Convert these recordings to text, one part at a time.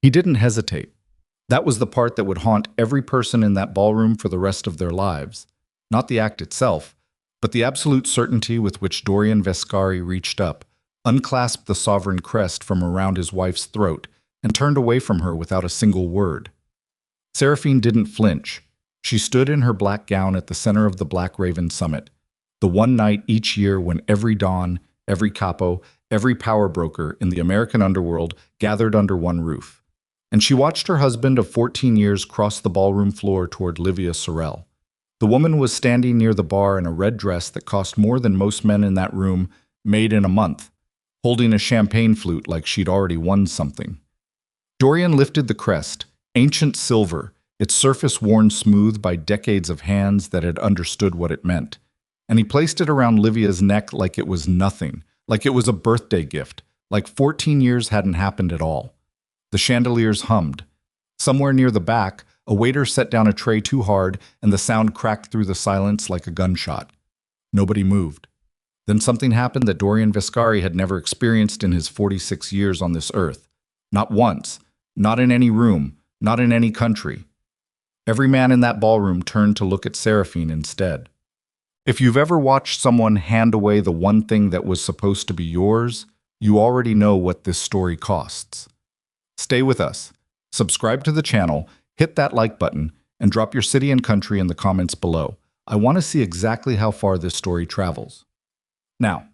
He didn't hesitate. That was the part that would haunt every person in that ballroom for the rest of their lives. Not the act itself, but the absolute certainty with which Dorian Vescari reached up, unclasped the sovereign crest from around his wife's throat, and turned away from her without a single word. Seraphine didn't flinch. She stood in her black gown at the center of the Black Raven Summit, the one night each year when every Don, every capo, every power broker in the American underworld gathered under one roof. And she watched her husband of 14 years cross the ballroom floor toward Livia Sorel. The woman was standing near the bar in a red dress that cost more than most men in that room made in a month, holding a champagne flute like she'd already won something. Dorian lifted the crest, ancient silver, its surface worn smooth by decades of hands that had understood what it meant, and he placed it around Livia's neck like it was nothing, like it was a birthday gift, like 14 years hadn't happened at all. The chandeliers hummed. Somewhere near the back, a waiter set down a tray too hard, and the sound cracked through the silence like a gunshot. Nobody moved. Then something happened that Dorian Vescari had never experienced in his 46 years on this earth. Not once, not in any room, not in any country. Every man in that ballroom turned to look at Seraphine instead. If you've ever watched someone hand away the one thing that was supposed to be yours, you already know what this story costs. Stay with us. Subscribe to the channel, hit that like button, and drop your city and country in the comments below. I want to see exactly how far this story travels. Now,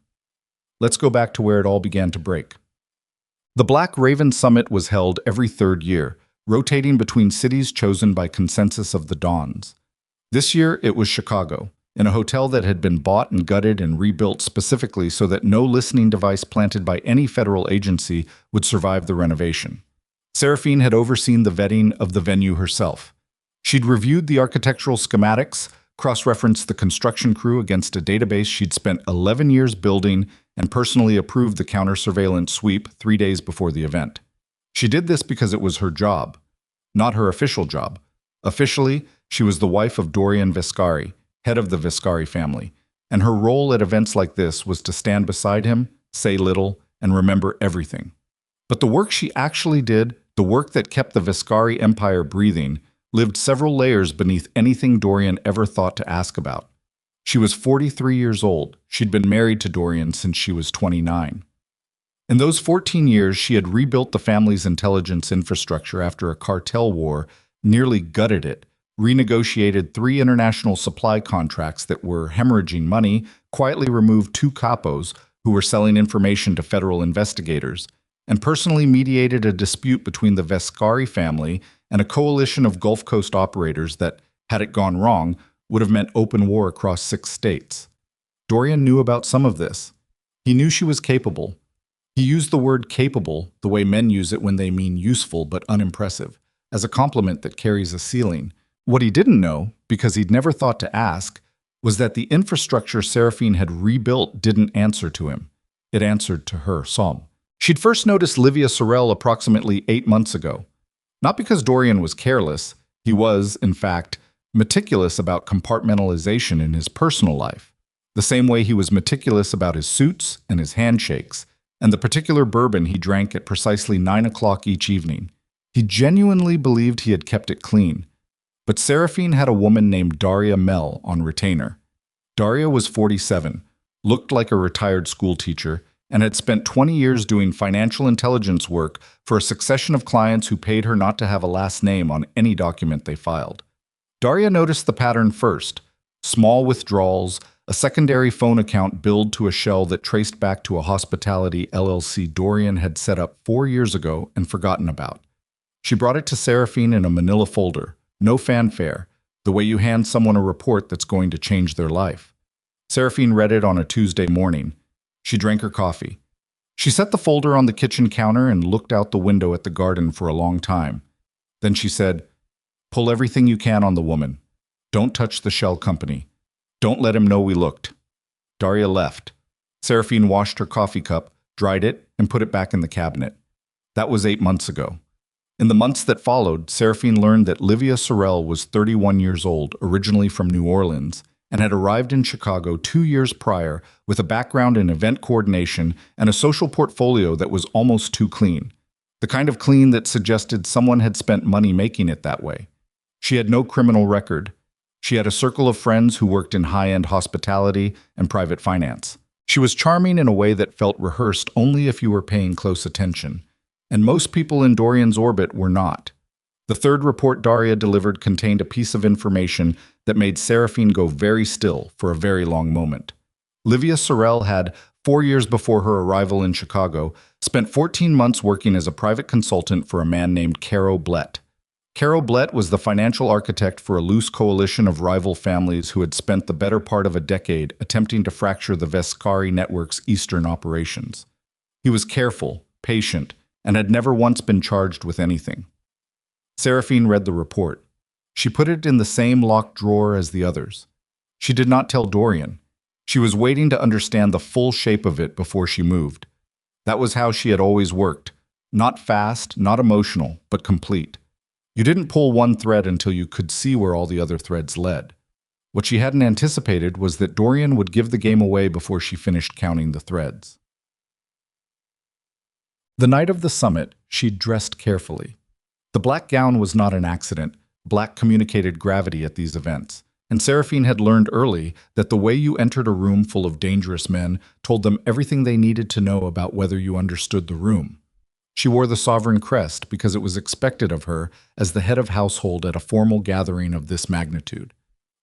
let's go back to where it all began to break. The Black Raven Summit was held every third year, rotating between cities chosen by consensus of the Dons. This year, it was Chicago, in a hotel that had been bought and gutted and rebuilt specifically so that no listening device planted by any federal agency would survive the renovation. Seraphine had overseen the vetting of the venue herself. She'd reviewed the architectural schematics, cross-referenced the construction crew against a database she'd spent 11 years building, and personally approved the counter-surveillance sweep 3 days before the event. She did this because it was her job, not her official job. Officially, she was the wife of Dorian Vescari, head of the Vescari family, and her role at events like this was to stand beside him, say little, and remember everything. But the work she actually did, the work that kept the Vescari empire breathing, lived several layers beneath anything Dorian ever thought to ask about. She was 43 years old. She'd been married to Dorian since she was 29. In those 14 years, she had rebuilt the family's intelligence infrastructure after a cartel war nearly gutted it, renegotiated 3 international supply contracts that were hemorrhaging money, quietly removed 2 capos who were selling information to federal investigators, and personally mediated a dispute between the Vescari family and a coalition of Gulf Coast operators that, had it gone wrong, would have meant open war across 6 states. Dorian knew about some of this. He knew she was capable. He used the word capable the way men use it when they mean useful but unimpressive, as a compliment that carries a ceiling. What he didn't know, because he'd never thought to ask, was that the infrastructure Seraphine had rebuilt didn't answer to him. It answered to her, Psalm. She'd first noticed Livia Sorel approximately 8 months ago. Not because Dorian was careless, he was, in fact, meticulous about compartmentalization in his personal life, the same way he was meticulous about his suits and his handshakes, and the particular bourbon he drank at precisely 9 o'clock each evening. He genuinely believed he had kept it clean. But Seraphine had a woman named Daria Mel on retainer. Daria was 47, looked like a retired schoolteacher, and had spent 20 years doing financial intelligence work for a succession of clients who paid her not to have a last name on any document they filed. Daria noticed the pattern first: small withdrawals, a secondary phone account billed to a shell that traced back to a hospitality LLC Dorian had set up 4 years ago and forgotten about. She brought it to Seraphine in a manila folder, no fanfare, the way you hand someone a report that's going to change their life. Seraphine read it on a Tuesday morning. She drank her coffee. She set the folder on the kitchen counter and looked out the window at the garden for a long time. Then she said, "Pull everything you can on the woman. Don't touch the shell company. Don't let him know we looked." Daria left. Seraphine washed her coffee cup, dried it, and put it back in the cabinet. That was 8 months ago. In the months that followed, Seraphine learned that Livia Sorel was 31 years old, originally from New Orleans, and had arrived in Chicago 2 years prior with a background in event coordination and a social portfolio that was almost too clean. The kind of clean that suggested someone had spent money making it that way. She had no criminal record. She had a circle of friends who worked in high-end hospitality and private finance. She was charming in a way that felt rehearsed only if you were paying close attention. And most people in Dorian's orbit were not. The third report Daria delivered contained a piece of information that made Seraphine go very still for a very long moment. Livia Sorel had, 4 years before her arrival in Chicago, spent 14 months working as a private consultant for a man named Caro Blett. Caro Blett was the financial architect for a loose coalition of rival families who had spent the better part of a decade attempting to fracture the Vescari network's eastern operations. He was careful, patient, and had never once been charged with anything. Seraphine read the report. She put it in the same locked drawer as the others. She did not tell Dorian. She was waiting to understand the full shape of it before she moved. That was how she had always worked. Not fast, not emotional, but complete. You didn't pull one thread until you could see where all the other threads led. What she hadn't anticipated was that Dorian would give the game away before she finished counting the threads. The night of the summit, she'd dressed carefully. The black gown was not an accident. Black communicated gravity at these events. And Seraphine had learned early that the way you entered a room full of dangerous men told them everything they needed to know about whether you understood the room. She wore the sovereign crest because it was expected of her as the head of household at a formal gathering of this magnitude.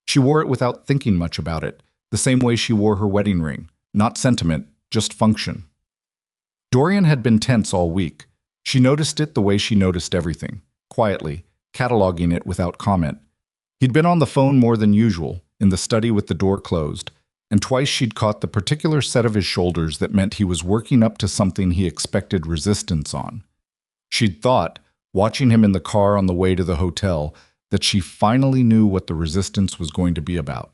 She wore it without thinking much about it, the same way she wore her wedding ring, not sentiment, just function. Dorian had been tense all week. She noticed it the way she noticed everything, quietly, cataloging it without comment. He'd been on the phone more than usual, in the study with the door closed, and twice she'd caught the particular set of his shoulders that meant he was working up to something he expected resistance on. She'd thought, watching him in the car on the way to the hotel, that she finally knew what the resistance was going to be about.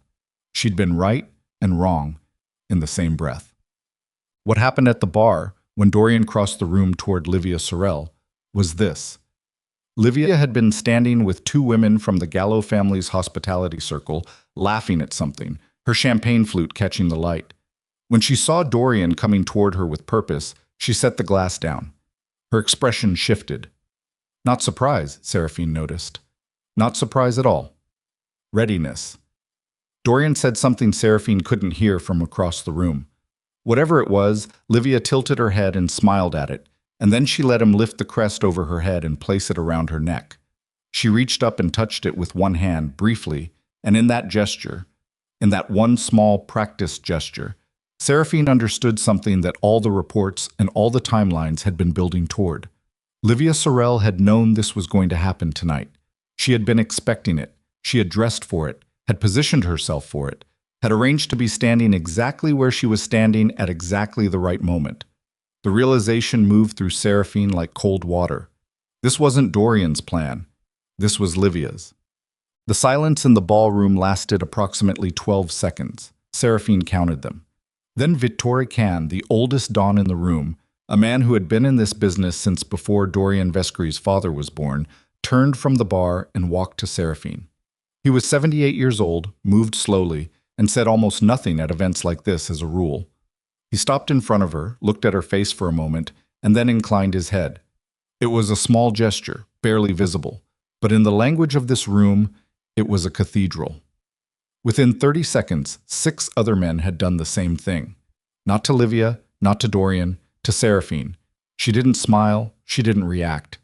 She'd been right and wrong in the same breath. What happened at the bar, when Dorian crossed the room toward Livia Sorel, was this. Livia had been standing with two women from the Gallo family's hospitality circle, laughing at something, her champagne flute catching the light. When she saw Dorian coming toward her with purpose, she set the glass down. Her expression shifted. Not surprise, Seraphine noticed. Not surprise at all. Readiness. Dorian said something Seraphine couldn't hear from across the room. Whatever it was, Livia tilted her head and smiled at it, and then she let him lift the crest over her head and place it around her neck. She reached up and touched it with one hand, briefly, and in that gesture, in that one small, practiced gesture, Seraphine understood something that all the reports and all the timelines had been building toward. Livia Sorel had known this was going to happen tonight. She had been expecting it. She had dressed for it, had positioned herself for it, had arranged to be standing exactly where she was standing at exactly the right moment. The realization moved through Seraphine like cold water. This wasn't Dorian's plan. This was Livia's. The silence in the ballroom lasted approximately 12 seconds. Seraphine counted them. Then Vittore Can, the oldest Don in the room, a man who had been in this business since before Dorian Vescari's father was born, turned from the bar and walked to Seraphine. He was 78 years old, moved slowly, and said almost nothing at events like this as a rule. He stopped in front of her, looked at her face for a moment, and then inclined his head. It was a small gesture, barely visible, but in the language of this room, it was a cathedral. Within 30 seconds, 6 other men had done the same thing. Not to Livia, not to Dorian, to Seraphine. She didn't smile, she didn't react.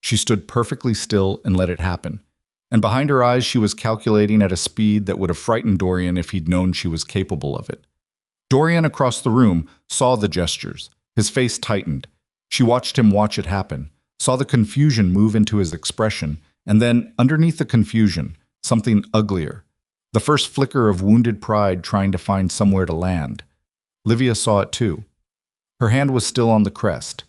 She stood perfectly still and let it happen. And behind her eyes, she was calculating at a speed that would have frightened Dorian if he'd known she was capable of it. Dorian across the room saw the gestures. His face tightened. She watched him watch it happen, saw the confusion move into his expression, and then, underneath the confusion, something uglier. The first flicker of wounded pride trying to find somewhere to land. Livia saw it too. Her hand was still on the crest.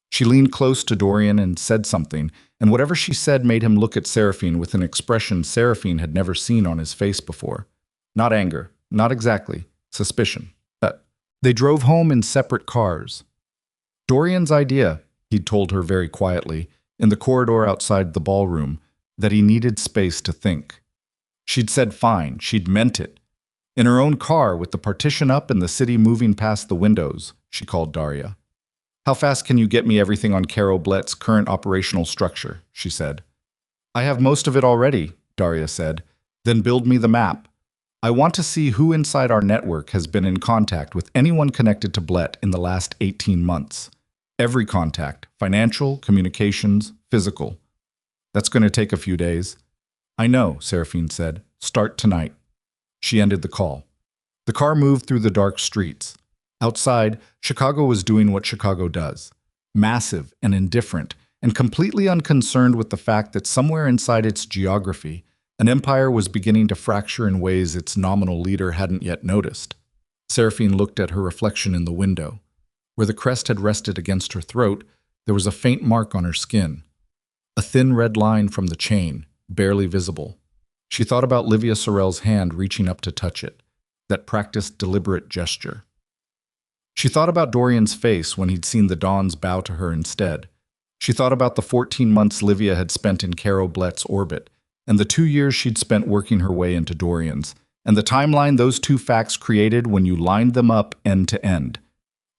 She leaned close to Dorian and said something, and whatever she said made him look at Seraphine with an expression Seraphine had never seen on his face before. Not anger, not exactly, suspicion. They drove home in separate cars. Dorian's idea, he'd told her very quietly, in the corridor outside the ballroom, that he needed space to think. She'd said fine, she'd meant it. In her own car, with the partition up and the city moving past the windows, she called Daria. How fast can you get me everything on Caro Blett's current operational structure? She said. I have most of it already, Daria said. Then build me the map. I want to see who inside our network has been in contact with anyone connected to Blett in the last 18 months. Every contact, financial, communications, physical. That's going to take a few days. I know, Seraphine said. Start tonight. She ended the call. The car moved through the dark streets. Outside, Chicago was doing what Chicago does. Massive and indifferent, and completely unconcerned with the fact that somewhere inside its geography, an empire was beginning to fracture in ways its nominal leader hadn't yet noticed. Seraphine looked at her reflection in the window. Where the crest had rested against her throat, there was a faint mark on her skin. A thin red line from the chain, barely visible. She thought about Livia Sorel's hand reaching up to touch it, that practiced, deliberate gesture. She thought about Dorian's face when he'd seen the Dons bow to her instead. She thought about the 14 months Livia had spent in Caro Blett's orbit, and the 2 years she'd spent working her way into Dorian's, and the timeline those two facts created when you lined them up end to end.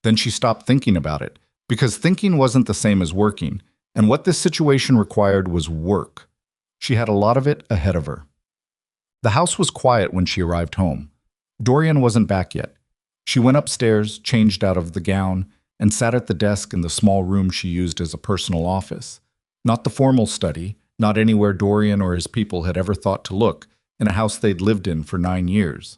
Then she stopped thinking about it, because thinking wasn't the same as working, and what this situation required was work. She had a lot of it ahead of her. The house was quiet when she arrived home. Dorian wasn't back yet. She went upstairs, changed out of the gown, and sat at the desk in the small room she used as a personal office. Not the formal study, not anywhere Dorian or his people had ever thought to look, in a house they'd lived in for 9 years.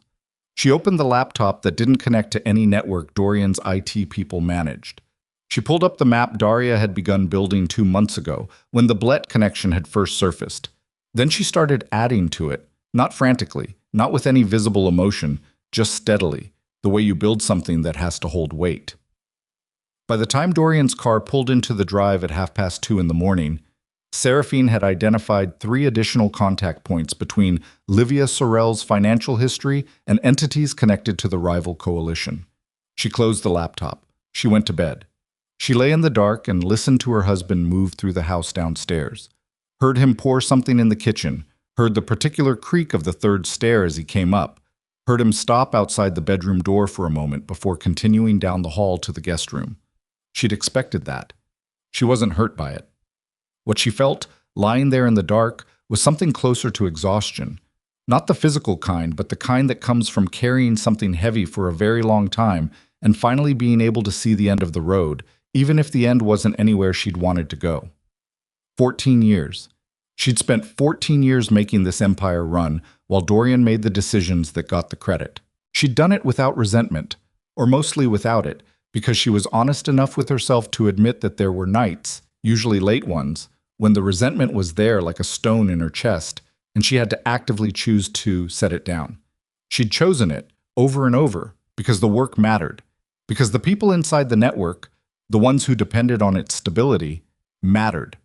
She opened the laptop that didn't connect to any network Dorian's IT people managed. She pulled up the map Daria had begun building 2 months ago, when the Blett connection had first surfaced. Then she started adding to it, not frantically, not with any visible emotion, just steadily, the way you build something that has to hold weight. By the time Dorian's car pulled into the drive at 2:30 in the morning, Seraphine had identified 3 additional contact points between Livia Sorel's financial history and entities connected to the rival coalition. She closed the laptop. She went to bed. She lay in the dark and listened to her husband move through the house downstairs. Heard him pour something in the kitchen, heard the particular creak of the 3rd stair as he came up, heard him stop outside the bedroom door for a moment before continuing down the hall to the guest room. She'd expected that. She wasn't hurt by it. What she felt, lying there in the dark, was something closer to exhaustion. Not the physical kind, but the kind that comes from carrying something heavy for a very long time and finally being able to see the end of the road, even if the end wasn't anywhere she'd wanted to go. 14 years. She'd spent 14 years making this empire run, while Dorian made the decisions that got the credit. She'd done it without resentment, or mostly without it, because she was honest enough with herself to admit that there were nights, usually late ones, when the resentment was there like a stone in her chest, and she had to actively choose to set it down. She'd chosen it, over and over, because the work mattered, because the people inside the network, the ones who depended on its stability, mattered,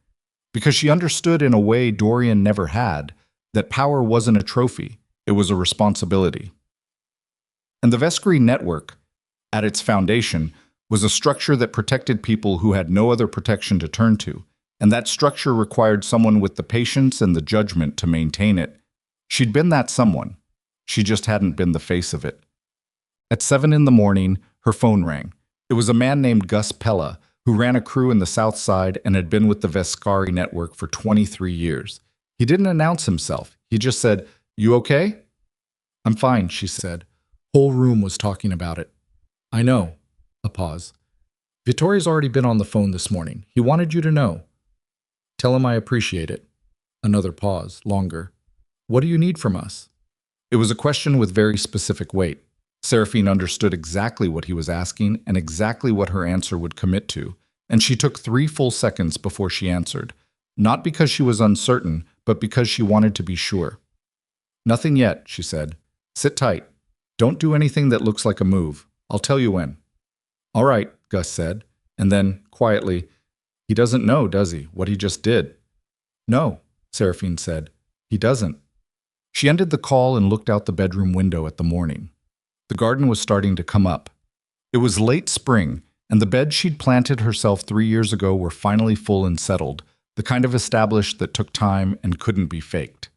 because she understood in a way Dorian never had, that power wasn't a trophy, it was a responsibility. And the Vescari network, at its foundation, was a structure that protected people who had no other protection to turn to, and that structure required someone with the patience and the judgment to maintain it. She'd been that someone. She just hadn't been the face of it. At 7 in the morning, her phone rang. It was a man named Gus Pella, who ran a crew in the South Side and had been with the Vescari network for 23 years. He didn't announce himself. He just said, "You okay?" "I'm fine," she said. Whole room was talking about it. "I know." A pause. "Vittori's already been on the phone this morning. He wanted you to know." "Tell him I appreciate it." Another pause, longer. "What do you need from us?" It was a question with very specific weight. Seraphine understood exactly what he was asking and exactly what her answer would commit to, and she took 3 full seconds before she answered, not because she was uncertain, but because she wanted to be sure. "Nothing yet," she said. "Sit tight. Don't do anything that looks like a move. I'll tell you when." "All right," Gus said, and then, quietly, "He doesn't know, does he, what he just did?" "No," Seraphine said. "He doesn't." She ended the call and looked out the bedroom window at the morning. The garden was starting to come up. It was late spring, and the beds she'd planted herself 3 years ago were finally full and settled, the kind of established that took time and couldn't be faked.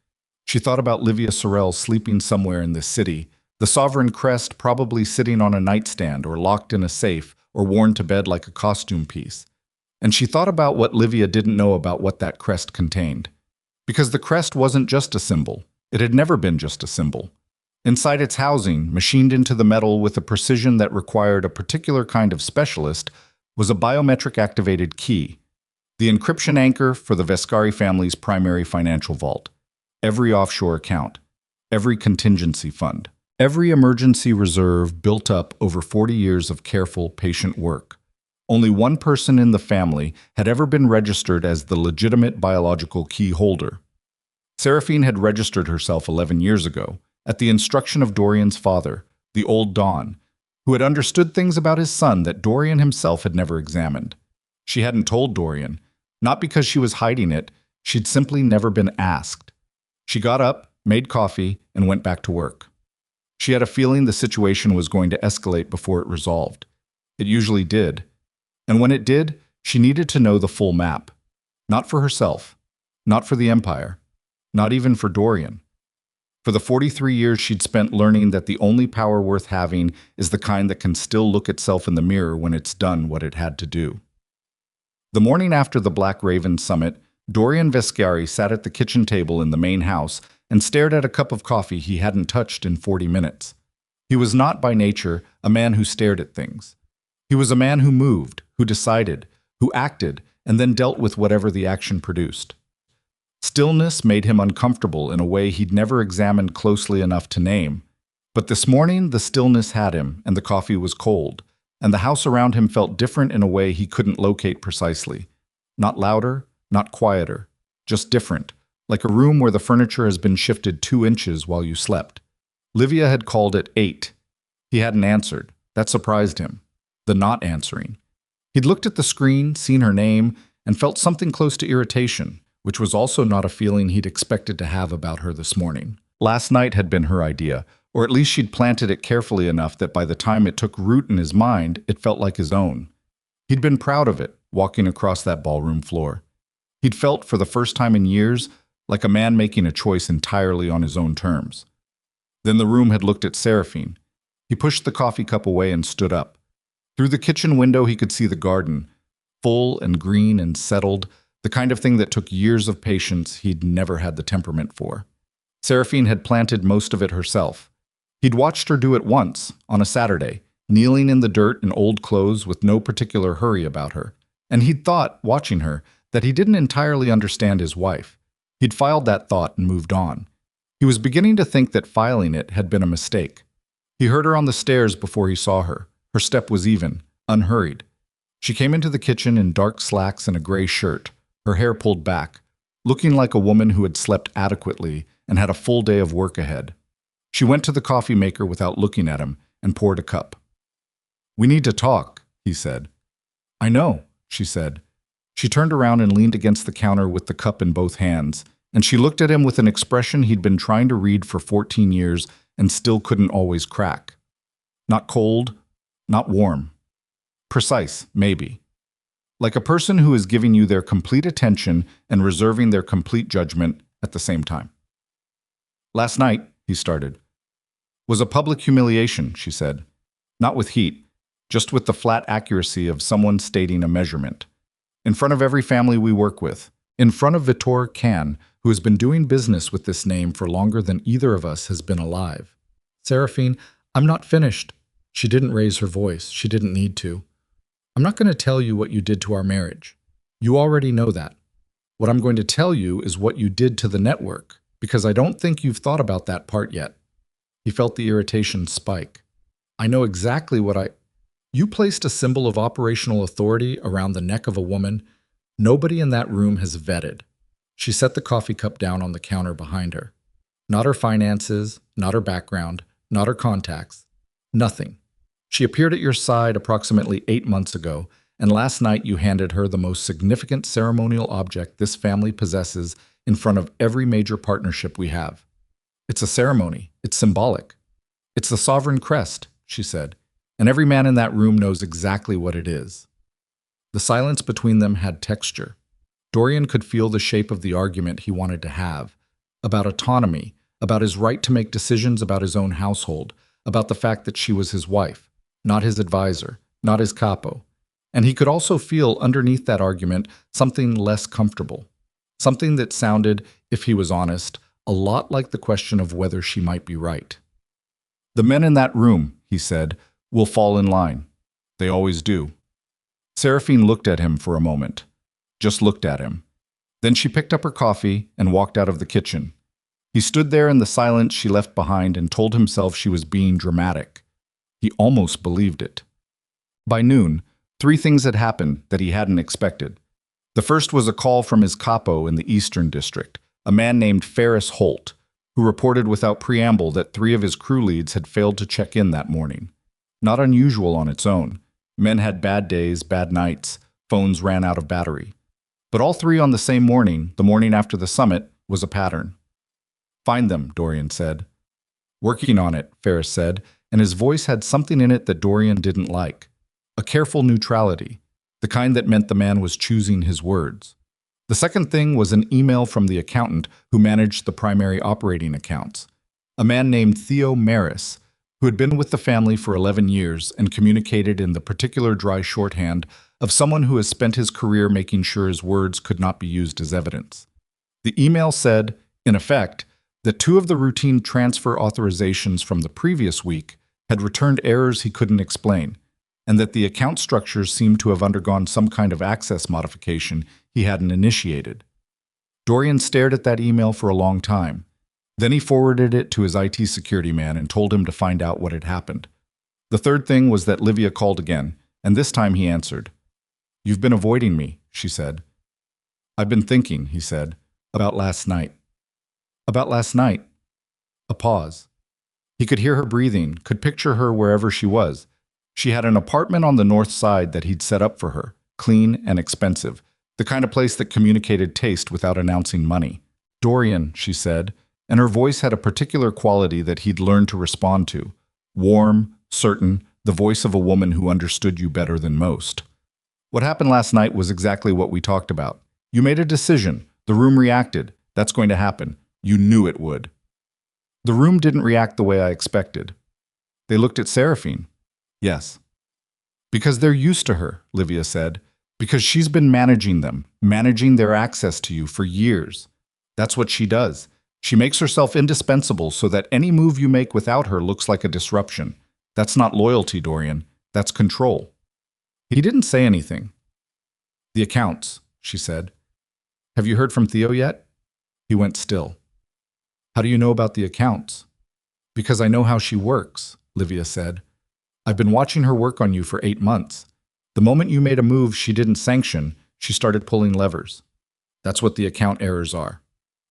She thought about Livia Sorel sleeping somewhere in this city, the sovereign crest probably sitting on a nightstand or locked in a safe, or worn to bed like a costume piece. And she thought about what Livia didn't know about what that crest contained. Because the crest wasn't just a symbol. It had never been just a symbol. Inside its housing, machined into the metal with a precision that required a particular kind of specialist, was a biometric-activated key, the encryption anchor for the Vescari family's primary financial vault, every offshore account, every contingency fund, every emergency reserve built up over 40 years of careful, patient work. Only one person in the family had ever been registered as the legitimate biological key holder. Seraphine had registered herself 11 years ago, at the instruction of Dorian's father, the old Don, who had understood things about his son that Dorian himself had never examined. She hadn't told Dorian, not because she was hiding it, she'd simply never been asked. She got up, made coffee, and went back to work. She had a feeling the situation was going to escalate before it resolved. It usually did. And when it did, she needed to know the full map. Not for herself, not for the Empire, not even for Dorian. For the 43 years she'd spent learning that the only power worth having is the kind that can still look itself in the mirror when it's done what it had to do. The morning after the Black Raven summit, Dorian Vescari sat at the kitchen table in the main house and stared at a cup of coffee he hadn't touched in 40 minutes. He was not by nature a man who stared at things. He was a man who moved, who decided, who acted, and then dealt with whatever the action produced. Stillness made him uncomfortable in a way he'd never examined closely enough to name. But this morning the stillness had him, and the coffee was cold, and the house around him felt different in a way he couldn't locate precisely. Not louder, not quieter, just different, like a room where the furniture has been shifted 2 inches while you slept. Livia had called it 8. He hadn't answered. That surprised him. The not answering. He'd looked at the screen, seen her name, and felt something close to irritation, which was also not a feeling he'd expected to have about her this morning. Last night had been her idea, or at least she'd planted it carefully enough that by the time it took root in his mind, it felt like his own. He'd been proud of it, walking across that ballroom floor. He'd felt, for the first time in years, like a man making a choice entirely on his own terms. Then the room had looked at Seraphine. He pushed the coffee cup away and stood up. Through the kitchen window he could see the garden, full and green and settled, the kind of thing that took years of patience he'd never had the temperament for. Seraphine had planted most of it herself. He'd watched her do it once, on a Saturday, kneeling in the dirt in old clothes with no particular hurry about her. And he'd thought, watching her, that he didn't entirely understand his wife. He'd filed that thought and moved on. He was beginning to think that filing it had been a mistake. He heard her on the stairs before he saw her. Her step was even, unhurried. She came into the kitchen in dark slacks and a gray shirt, her hair pulled back, looking like a woman who had slept adequately and had a full day of work ahead. She went to the coffee maker without looking at him and poured a cup. "We need to talk," he said. "I know," she said. She turned around and leaned against the counter with the cup in both hands, and she looked at him with an expression he'd been trying to read for 14 years and still couldn't always crack. Not cold, not warm. Precise, maybe. Like a person who is giving you their complete attention and reserving their complete judgment at the same time. "Last night," he started, "was a public humiliation," she said. Not with heat, just with the flat accuracy of someone stating a measurement. In front of every family we work with. In front of Vitor Can, who has been doing business with this name for longer than either of us has been alive. "Seraphine, I'm not finished." She didn't raise her voice. She didn't need to. "I'm not going to tell you what you did to our marriage. You already know that. What I'm going to tell you is what you did to the network, because I don't think you've thought about that part yet." He felt the irritation spike. "I know exactly what You placed a symbol of operational authority around the neck of a woman nobody in that room has vetted." She set the coffee cup down on the counter behind her. Not her finances, not her background, not her contacts. Nothing. She appeared at your side approximately 8 months ago, and last night you handed her the most significant ceremonial object this family possesses in front of every major partnership we have. "It's a ceremony. It's symbolic. It's the sovereign crest," she said, "and every man in that room knows exactly what it is." The silence between them had texture. Dorian could feel the shape of the argument he wanted to have, about autonomy, about his right to make decisions about his own household, about the fact that she was his wife, not his advisor, not his capo. And he could also feel underneath that argument something less comfortable. Something that sounded, if he was honest, a lot like the question of whether she might be right. "The men in that room," he said, "will fall in line. They always do." Seraphine looked at him for a moment. Just looked at him. Then she picked up her coffee and walked out of the kitchen. He stood there in the silence she left behind and told himself she was being dramatic. He almost believed it. By noon, 3 things had happened that he hadn't expected. The first was a call from his capo in the Eastern District, a man named Ferris Holt, who reported without preamble that 3 of his crew leads had failed to check in that morning. Not unusual on its own. Men had bad days, bad nights, phones ran out of battery. But all 3 on the same morning, the morning after the summit, was a pattern. "Find them," Dorian said. "Working on it," Ferris said, and his voice had something in it that Dorian didn't like. A careful neutrality, the kind that meant the man was choosing his words. The second thing was an email from the accountant who managed the primary operating accounts, a man named Theo Maris, who had been with the family for 11 years and communicated in the particular dry shorthand of someone who has spent his career making sure his words could not be used as evidence. The email said, in effect, that 2 of the routine transfer authorizations from the previous week had returned errors he couldn't explain, and that the account structures seemed to have undergone some kind of access modification he hadn't initiated. Dorian stared at that email for a long time. Then he forwarded it to his IT security man and told him to find out what had happened. The third thing was that Livia called again, and this time he answered. "You've been avoiding me," she said. "I've been thinking," he said, "about last night." "About last night?" A pause. He could hear her breathing, could picture her wherever she was. She had an apartment on the north side that he'd set up for her, clean and expensive, the kind of place that communicated taste without announcing money. "Dorian," she said, and her voice had a particular quality that he'd learned to respond to. Warm, certain, the voice of a woman who understood you better than most. "What happened last night was exactly what we talked about. You made a decision. The room reacted. That's going to happen. You knew it would." "The room didn't react the way I expected." "They looked at Seraphine." "Yes." "Because they're used to her," Livia said. "Because she's been managing them, managing their access to you for years. That's what she does. She makes herself indispensable so that any move you make without her looks like a disruption. That's not loyalty, Dorian. That's control." He didn't say anything. "The accounts," she said. "Have you heard from Theo yet?" He went still. "How do you know about the accounts?" "Because I know how she works," Livia said. "I've been watching her work on you for 8 months. The moment you made a move she didn't sanction, she started pulling levers. That's what the account errors are.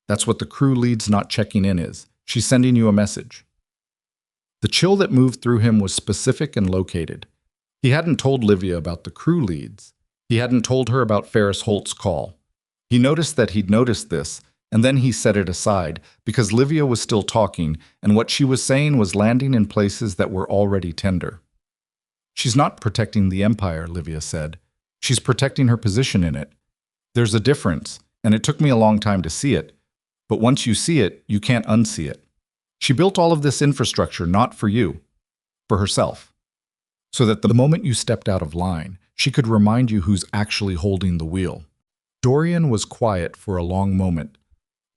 That's what the crew leads not checking in is. She's sending you a message." The chill that moved through him was specific and located. He hadn't told Livia about the crew leads. He hadn't told her about Ferris Holt's call. He noticed that he'd noticed this, and then he set it aside, because Livia was still talking, and what she was saying was landing in places that were already tender. "She's not protecting the Empire," Livia said. "She's protecting her position in it. There's a difference, and it took me a long time to see it. But once you see it, you can't unsee it. She built all of this infrastructure not for you, for herself, so that the moment you stepped out of line, she could remind you who's actually holding the wheel." Dorian was quiet for a long moment.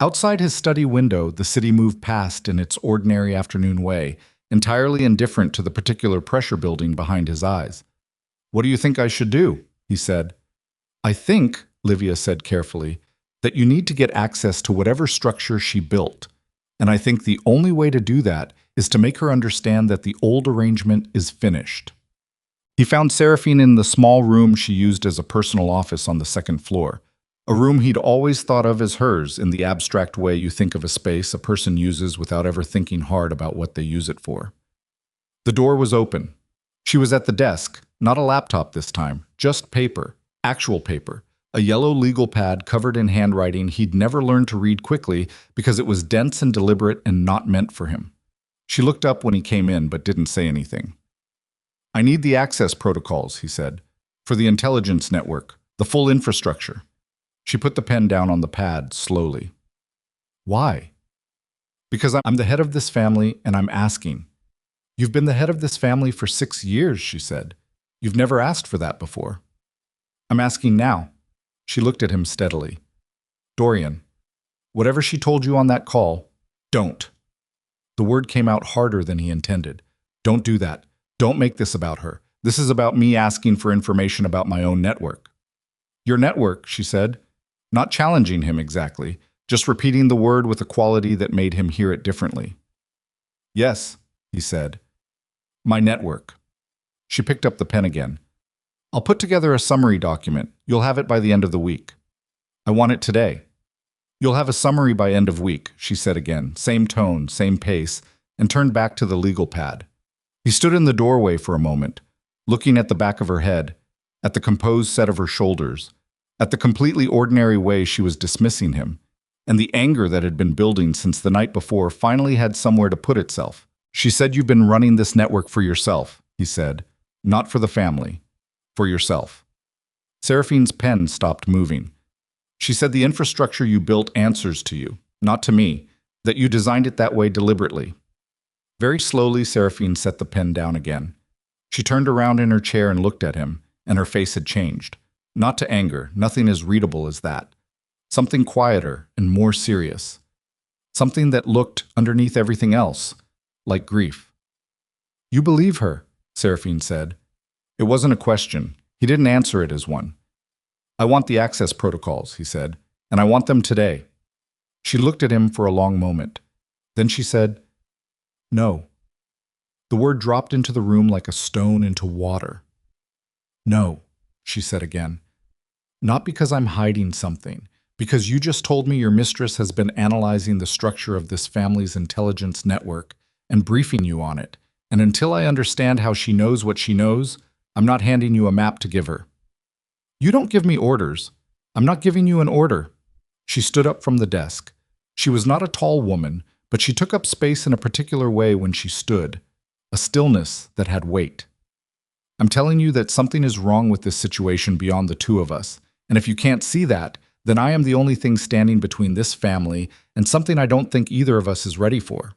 Outside his study window, the city moved past in its ordinary afternoon way, entirely indifferent to the particular pressure building behind his eyes. "What do you think I should do?" he said. "I think," Livia said carefully, "that you need to get access to whatever structure she built. And I think the only way to do that is to make her understand that the old arrangement is finished." He found Seraphine in the small room she used as a personal office on the 2nd floor, a room he'd always thought of as hers in the abstract way you think of a space a person uses without ever thinking hard about what they use it for. The door was open. She was at the desk, not a laptop this time, just paper, actual paper, a yellow legal pad covered in handwriting he'd never learned to read quickly because it was dense and deliberate and not meant for him. She looked up when he came in but didn't say anything. "I need the access protocols," he said, "for the intelligence network, the full infrastructure." She put the pen down on the pad slowly. "Why?" "Because I'm the head of this family and I'm asking." "You've been the head of this family for 6 years," she said. You've never asked for that before. I'm asking now. She looked at him steadily. Dorian, whatever she told you on that call, don't. The word came out harder than he intended. Don't do that. Don't make this about her. This is about me asking for information about my own network. Your network, she said, not challenging him exactly, just repeating the word with a quality that made him hear it differently. Yes, he said. My network. She picked up the pen again. I'll put together a summary document. You'll have it by the end of the week. I want it today. You'll have a summary by end of week, she said again, same tone, same pace, and turned back to the legal pad. He stood in the doorway for a moment, looking at the back of her head, at the composed set of her shoulders, at the completely ordinary way she was dismissing him, and the anger that had been building since the night before finally had somewhere to put itself. She said, you've been running this network for yourself, he said, not for the family, for yourself. Seraphine's pen stopped moving. She said the infrastructure you built answers to you, not to me, that you designed it that way deliberately. Very slowly, Seraphine set the pen down again. She turned around in her chair and looked at him, and her face had changed. Not to anger, nothing as readable as that. Something quieter and more serious. Something that looked underneath everything else, like grief. You believe her, Seraphine said. It wasn't a question. He didn't answer it as one. I want the access protocols, he said, and I want them today. She looked at him for a long moment. Then she said, no. The word dropped into the room like a stone into water. No, she said again. Not because I'm hiding something, because you just told me your mistress has been analyzing the structure of this family's intelligence network and briefing you on it, and until I understand how she knows what she knows, I'm not handing you a map to give her. You don't give me orders. I'm not giving you an order. She stood up from the desk. She was not a tall woman, but she took up space in a particular way when she stood, a stillness that had weight. I'm telling you that something is wrong with this situation beyond the two of us, and if you can't see that, then I am the only thing standing between this family and something I don't think either of us is ready for.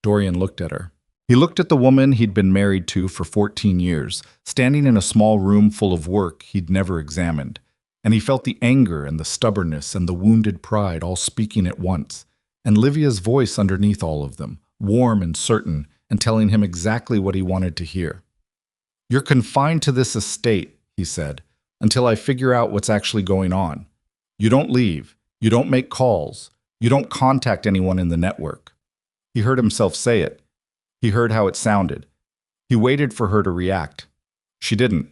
Dorian looked at her. He looked at the woman he'd been married to for 14 years, standing in a small room full of work he'd never examined, and he felt the anger and the stubbornness and the wounded pride all speaking at once, and Livia's voice underneath all of them, warm and certain, and telling him exactly what he wanted to hear. You're confined to this estate, he said, until I figure out what's actually going on. You don't leave. You don't make calls. You don't contact anyone in the network. He heard himself say it. He heard how it sounded. He waited for her to react. She didn't.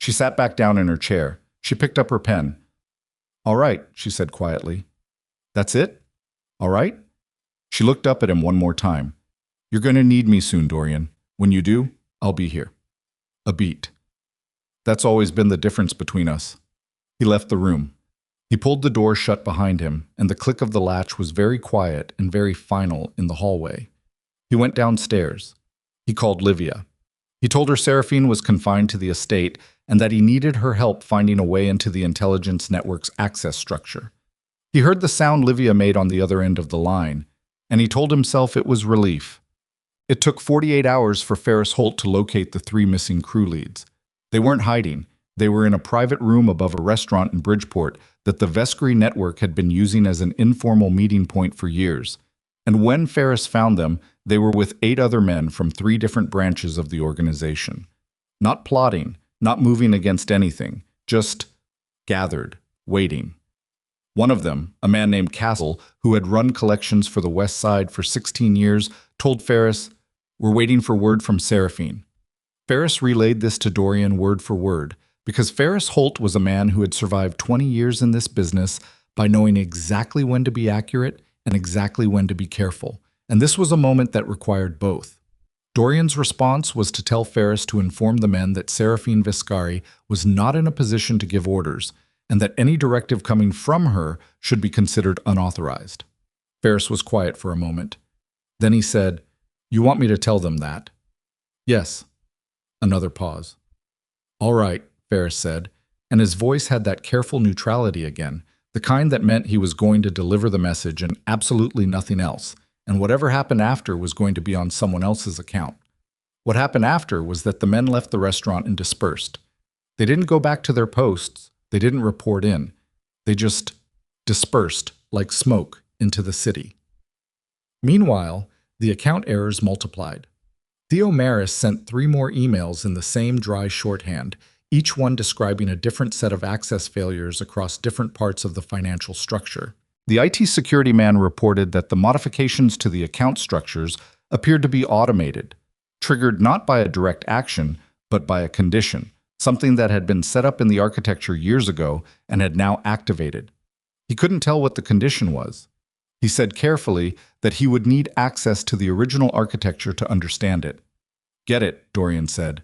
She sat back down in her chair. She picked up her pen. All right, she said quietly. That's it? All right? She looked up at him one more time. You're going to need me soon, Dorian. When you do, I'll be here. A beat. That's always been the difference between us. He left the room. He pulled the door shut behind him, and the click of the latch was very quiet and very final in the hallway. He went downstairs. He called Livia. He told her Seraphine was confined to the estate and that he needed her help finding a way into the intelligence network's access structure. He heard the sound Livia made on the other end of the line, and he told himself it was relief. It took 48 hours for Ferris Holt to locate the 3 missing crew leads. They weren't hiding. They were in a private room above a restaurant in Bridgeport that the Vescary network had been using as an informal meeting point for years. And when Ferris found them, they were with 8 other men from 3 different branches of the organization. Not plotting, not moving against anything, just gathered, waiting. One of them, a man named Castle, who had run collections for the West Side for 16 years, told Ferris, "We're waiting for word from Seraphine." Ferris relayed this to Dorian word for word, because Ferris Holt was a man who had survived 20 years in this business by knowing exactly when to be accurate and exactly when to be careful. And this was a moment that required both. Dorian's response was to tell Ferris to inform the men that Seraphine Vescari was not in a position to give orders, and that any directive coming from her should be considered unauthorized. Ferris was quiet for a moment. Then he said, "You want me to tell them that?" "Yes." Another pause. "All right," Ferris said, and his voice had that careful neutrality again, the kind that meant he was going to deliver the message and absolutely nothing else, and whatever happened after was going to be on someone else's account. What happened after was that the men left the restaurant and dispersed. They didn't go back to their posts. They didn't report in. They just dispersed like smoke into the city. Meanwhile, the account errors multiplied. Theo Maris sent 3 more emails in the same dry shorthand, each one describing a different set of access failures across different parts of the financial structure. The IT security man reported that the modifications to the account structures appeared to be automated, triggered not by a direct action, but by a condition, something that had been set up in the architecture years ago and had now activated. He couldn't tell what the condition was. He said carefully that he would need access to the original architecture to understand it. Get it, Dorian said.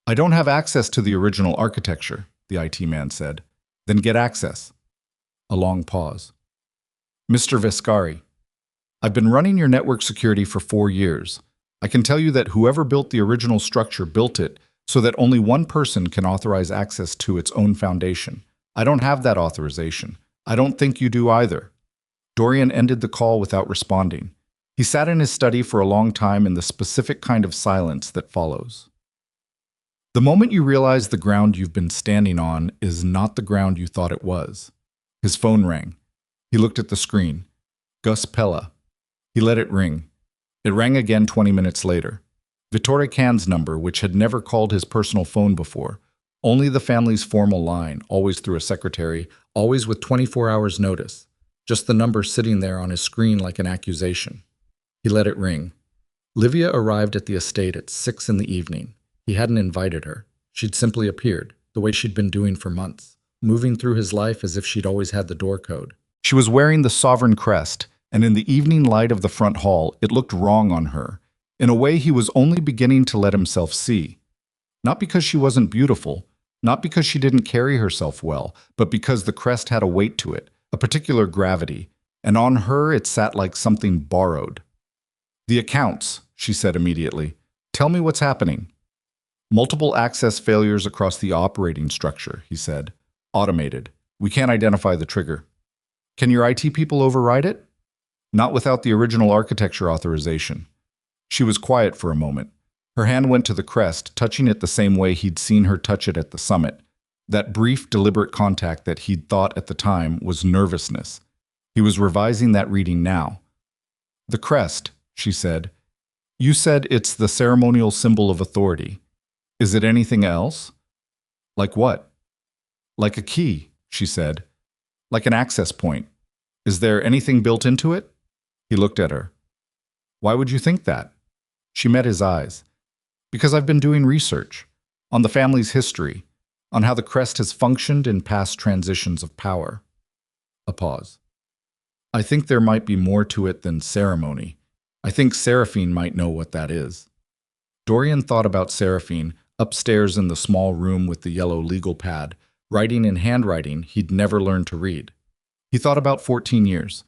I don't have access to the original architecture, the IT man said. Then get access. A long pause. Mr. Vescari, I've been running your network security for 4 years. I can tell you that whoever built the original structure built it so that only one person can authorize access to its own foundation. I don't have that authorization. I don't think you do either. Dorian ended the call without responding. He sat in his study for a long time in the specific kind of silence that follows. The moment you realize the ground you've been standing on is not the ground you thought it was. His phone rang. He looked at the screen. Gus Pella. He let it ring. It rang again 20 minutes later. Vittore Can's number, which had never called his personal phone before. Only the family's formal line, always through a secretary, always with 24 hours notice. Just the number sitting there on his screen like an accusation. He let it ring. Livia arrived at the estate at 6 in the evening. He hadn't invited her. She'd simply appeared, the way she'd been doing for months, moving through his life as if she'd always had the door code. She was wearing the sovereign crest, and in the evening light of the front hall, it looked wrong on her, in a way he was only beginning to let himself see. Not because she wasn't beautiful, not because she didn't carry herself well, but because the crest had a weight to it, a particular gravity, and on her it sat like something borrowed. The accounts, she said immediately. Tell me what's happening. Multiple access failures across the operating structure, he said. Automated. We can't identify the trigger. Can your IT people override it? Not without the original architecture authorization. She was quiet for a moment. Her hand went to the crest, touching it the same way he'd seen her touch it at the summit. That brief, deliberate contact that he'd thought at the time was nervousness. He was revising that reading now. The crest, she said. You said it's the ceremonial symbol of authority. Is it anything else? Like what? Like a key, she said. Like an access point. Is there anything built into it? He looked at her. Why would you think that? She met his eyes. Because I've been doing research on the family's history, on how the crest has functioned in past transitions of power. A pause. I think there might be more to it than ceremony. I think Seraphine might know what that is. Dorian thought about Seraphine, upstairs in the small room with the yellow legal pad, writing in handwriting he'd never learned to read. He thought about 14 years.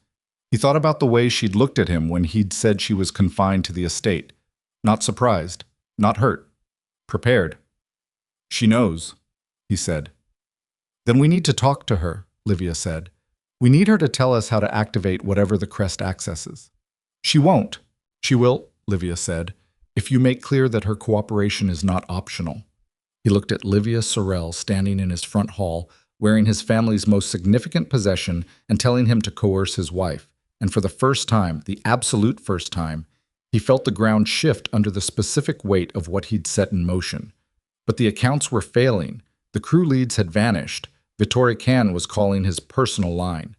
He thought about the way she'd looked at him when he'd said she was confined to the estate. Not surprised, not hurt, prepared. She knows, he said. Then we need to talk to her, Livia said. We need her to tell us how to activate whatever the crest accesses. She won't. She will, Livia said, if you make clear that her cooperation is not optional. He looked at Livia Sorel standing in his front hall, wearing his family's most significant possession and telling him to coerce his wife. And for the first time, the absolute first time, he felt the ground shift under the specific weight of what he'd set in motion. But the accounts were failing. The crew leads had vanished. Vittore Can was calling his personal line.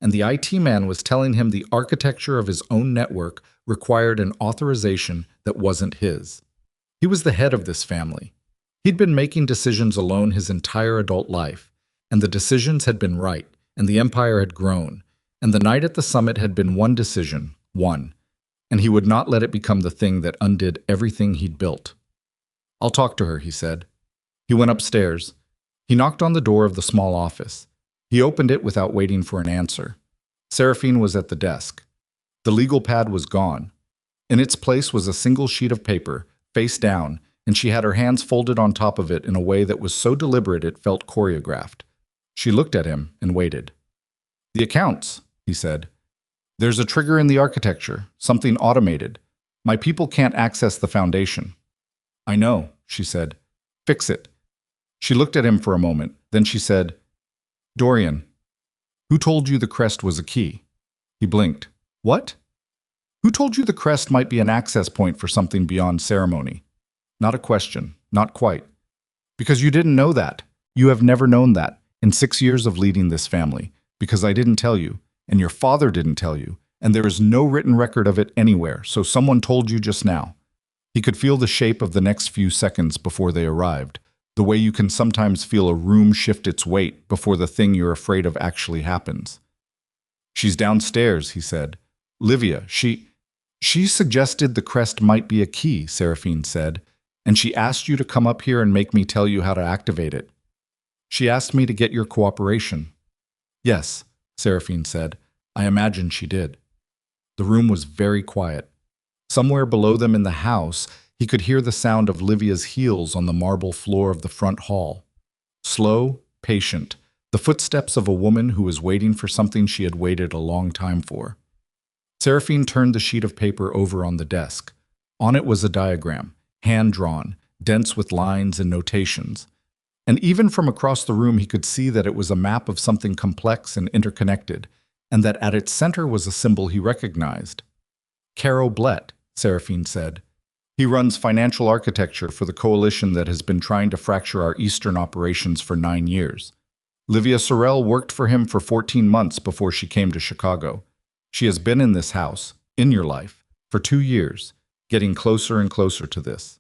And the IT man was telling him the architecture of his own network required an authorization that wasn't his. He was the head of this family. He'd been making decisions alone his entire adult life, and the decisions had been right, and the empire had grown, and the night at the summit had been one decision, one, and he would not let it become the thing that undid everything he'd built. I'll talk to her, he said. He went upstairs. He knocked on the door of the small office. He opened it without waiting for an answer. Seraphine was at the desk. The legal pad was gone. In its place was a single sheet of paper, face down, and she had her hands folded on top of it in a way that was so deliberate it felt choreographed. She looked at him and waited. The accounts, he said. There's a trigger in the architecture, something automated. My people can't access the foundation. I know, she said. Fix it. She looked at him for a moment. Then she said, Dorian, who told you the crest was a key? He blinked. What? Who told you the crest might be an access point for something beyond ceremony? Not a question. Not quite. Because you didn't know that. You have never known that in 6 years of leading this family. Because I didn't tell you, and your father didn't tell you, and there is no written record of it anywhere, so someone told you just now. He could feel the shape of the next few seconds before they arrived, the way you can sometimes feel a room shift its weight before the thing you're afraid of actually happens. She's downstairs, he said. Livia, she suggested the crest might be a key, Seraphine said, and she asked you to come up here and make me tell you how to activate it. She asked me to get your cooperation. Yes, Seraphine said. I imagine she did. The room was very quiet. Somewhere below them in the house, he could hear the sound of Livia's heels on the marble floor of the front hall. Slow, patient, the footsteps of a woman who was waiting for something she had waited a long time for. Seraphine turned the sheet of paper over on the desk. On it was a diagram, hand-drawn, dense with lines and notations. And even from across the room he could see that it was a map of something complex and interconnected, and that at its center was a symbol he recognized. Caro Blett, Seraphine said. He runs financial architecture for the coalition that has been trying to fracture our eastern operations for 9 years. Livia Sorel worked for him for 14 months before she came to Chicago. She has been in this house, in your life, for 2 years, getting closer and closer to this.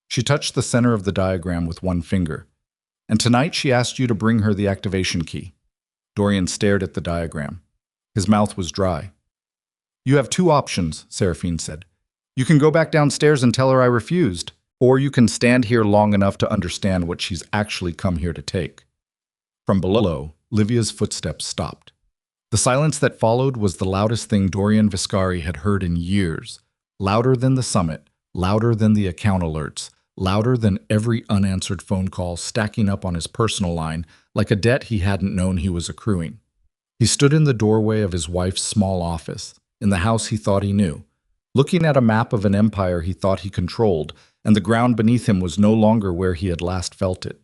She touched the center of the diagram with one finger. And tonight she asked you to bring her the activation key. Dorian stared at the diagram. His mouth was dry. You have 2 options, Seraphine said. You can go back downstairs and tell her I refused, or you can stand here long enough to understand what she's actually come here to take. From below, Livia's footsteps stopped. The silence that followed was the loudest thing Dorian Viscari had heard in years, louder than the summit, louder than the account alerts, louder than every unanswered phone call stacking up on his personal line like a debt he hadn't known he was accruing. He stood in the doorway of his wife's small office, in the house he thought he knew, looking at a map of an empire he thought he controlled, and the ground beneath him was no longer where he had last felt it.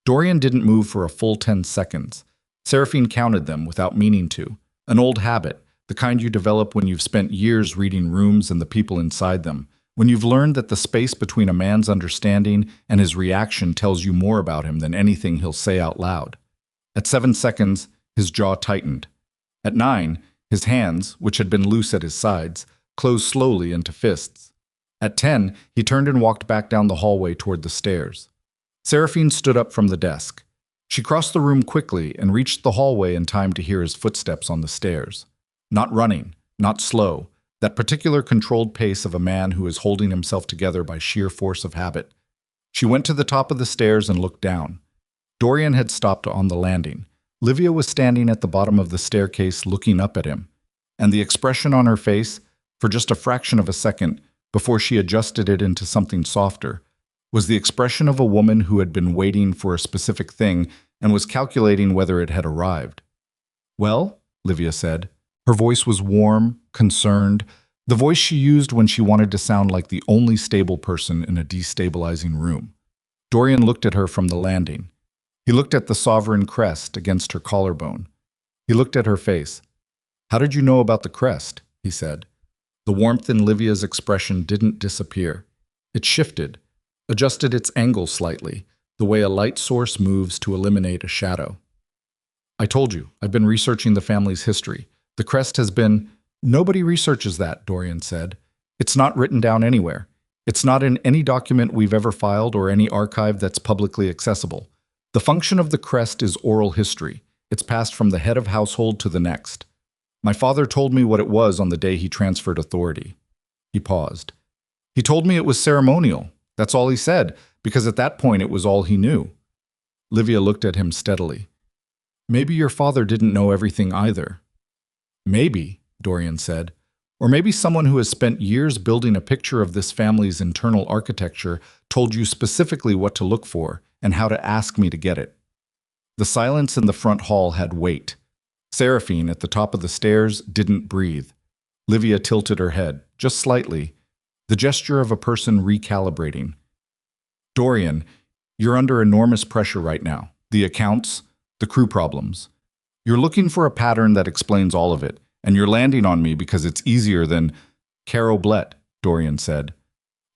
Dorian didn't move for a full 10 seconds. Seraphine counted them without meaning to, an old habit, the kind you develop when you've spent years reading rooms and the people inside them, when you've learned that the space between a man's understanding and his reaction tells you more about him than anything he'll say out loud. At 7 seconds, his jaw tightened. At 9, his hands, which had been loose at his sides, closed slowly into fists. At 10, he turned and walked back down the hallway toward the stairs. Seraphine stood up from the desk. She crossed the room quickly and reached the hallway in time to hear his footsteps on the stairs. Not running, not slow, that particular controlled pace of a man who is holding himself together by sheer force of habit. She went to the top of the stairs and looked down. Dorian had stopped on the landing. Livia was standing at the bottom of the staircase looking up at him, and the expression on her face, for just a fraction of a second, before she adjusted it into something softer, was the expression of a woman who had been waiting for a specific thing and was calculating whether it had arrived. Well, Livia said. Her voice was warm, concerned, the voice she used when she wanted to sound like the only stable person in a destabilizing room. Dorian looked at her from the landing. He looked at the sovereign crest against her collarbone. He looked at her face. How did you know about the crest? He said. The warmth in Livia's expression didn't disappear. It shifted, adjusted its angle slightly, the way a light source moves to eliminate a shadow. I told you, I've been researching the family's history. The crest has been... Nobody researches that, Dorian said. It's not written down anywhere. It's not in any document we've ever filed or any archive that's publicly accessible. The function of the crest is oral history. It's passed from the head of household to the next. My father told me what it was on the day he transferred authority. He paused. He told me it was ceremonial. That's all he said, because at that point it was all he knew. Livia looked at him steadily. Maybe your father didn't know everything either. Maybe, Dorian said. Or maybe someone who has spent years building a picture of this family's internal architecture told you specifically what to look for and how to ask me to get it. The silence in the front hall had weight. Seraphine, at the top of the stairs, didn't breathe. Livia tilted her head, just slightly, the gesture of a person recalibrating. Dorian, you're under enormous pressure right now. The accounts, the crew problems. You're looking for a pattern that explains all of it, and you're landing on me because it's easier than Caro Blett, Dorian said.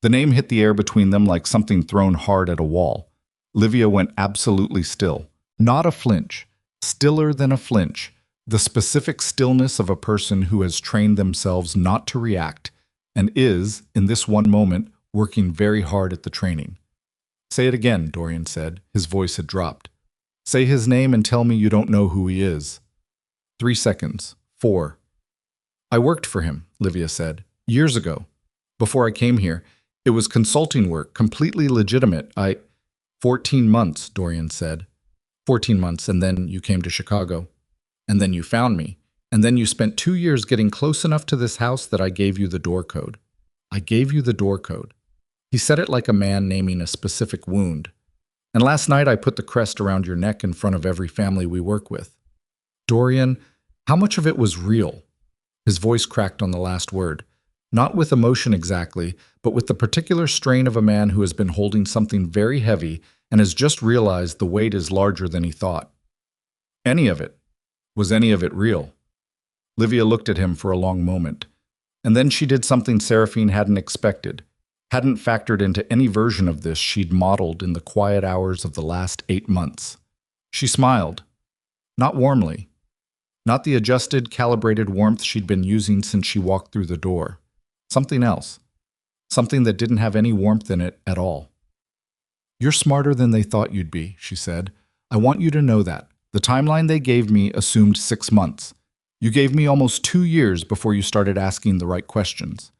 The name hit the air between them like something thrown hard at a wall. Livia went absolutely still. Not a flinch. Stiller than a flinch. The specific stillness of a person who has trained themselves not to react and is, in this one moment, working very hard at the training. Say it again, Dorian said. His voice had dropped. Say his name and tell me you don't know who he is. 3 seconds. 4. I worked for him, Livia said. Years ago. Before I came here. It was consulting work, completely legitimate. 14 months, Dorian said. 14 months, and then you came to Chicago. And then you found me. And then you spent 2 years getting close enough to this house that I gave you the door code. I gave you the door code. He said it like a man naming a specific wound. And last night I put the crest around your neck in front of every family we work with. Dorian, how much of it was real? His voice cracked on the last word. Not with emotion exactly, but with the particular strain of a man who has been holding something very heavy and has just realized the weight is larger than he thought. Any of it. Was any of it real? Livia looked at him for a long moment. And then she did something Seraphine hadn't expected, hadn't factored into any version of this she'd modeled in the quiet hours of the last 8 months. She smiled. Not warmly. Not the adjusted, calibrated warmth she'd been using since she walked through the door. Something else. Something that didn't have any warmth in it at all. You're smarter than they thought you'd be, she said. I want you to know that. The timeline they gave me assumed 6 months. You gave me almost 2 years before you started asking the right questions.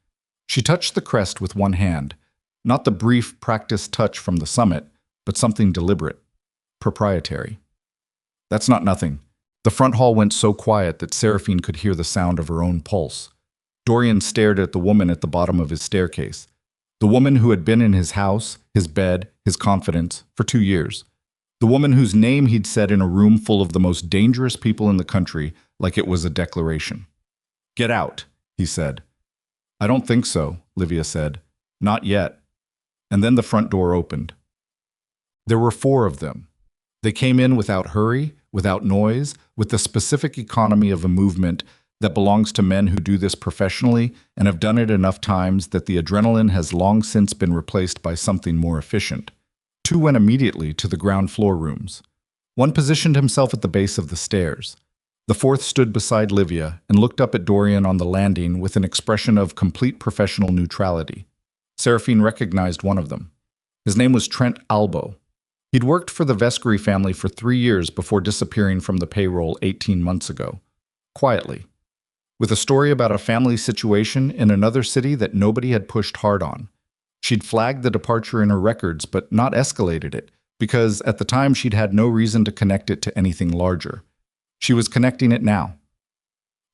She touched the crest with one hand. Not the brief, practiced touch from the summit, but something deliberate. Proprietary. That's not nothing. The front hall went so quiet that Seraphine could hear the sound of her own pulse. Dorian stared at the woman at the bottom of his staircase. The woman who had been in his house, his bed, his confidence, for 2 years. The woman whose name he'd said in a room full of the most dangerous people in the country, like it was a declaration. Get out, he said. I don't think so, Livia said. Not yet. And then the front door opened. There were 4 of them. They came in without hurry, without noise, with the specific economy of a movement that belongs to men who do this professionally and have done it enough times that the adrenaline has long since been replaced by something more efficient. 2 went immediately to the ground floor rooms. One positioned himself at the base of the stairs. The 4th stood beside Livia and looked up at Dorian on the landing with an expression of complete professional neutrality. Seraphine recognized one of them. His name was Trent Albo. He'd worked for the Vescari family for 3 years before disappearing from the payroll 18 months ago. Quietly. With a story about a family situation in another city that nobody had pushed hard on. She'd flagged the departure in her records but not escalated it, because at the time she'd had no reason to connect it to anything larger. She was connecting it now.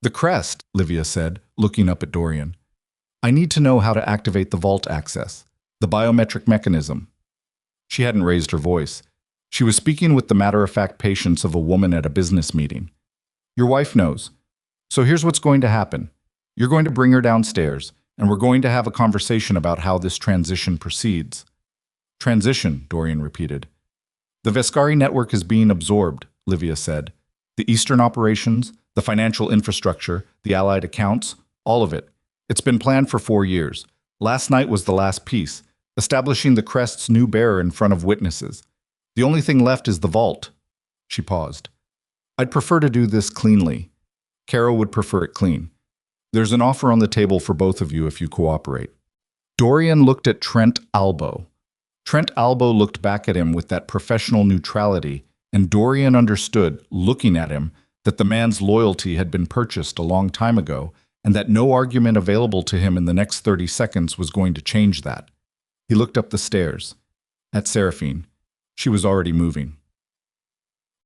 The crest, Livia said, looking up at Dorian. I need to know how to activate the vault access, the biometric mechanism. She hadn't raised her voice. She was speaking with the matter-of-fact patience of a woman at a business meeting. Your wife knows. So here's what's going to happen. You're going to bring her downstairs, and we're going to have a conversation about how this transition proceeds. Transition, Dorian repeated. The Vescari network is being absorbed, Livia said. The Eastern operations, the financial infrastructure, the allied accounts, all of it. It's been planned for 4 years. Last night was the last piece, establishing the crest's new bearer in front of witnesses. The only thing left is the vault. She paused. I'd prefer to do this cleanly. Caro would prefer it clean. There's an offer on the table for both of you if you cooperate. Dorian looked at Trent Albo. Trent Albo looked back at him with that professional neutrality, and Dorian understood, looking at him, that the man's loyalty had been purchased a long time ago, and that no argument available to him in the next 30 seconds was going to change that. He looked up the stairs. At Seraphine. She was already moving.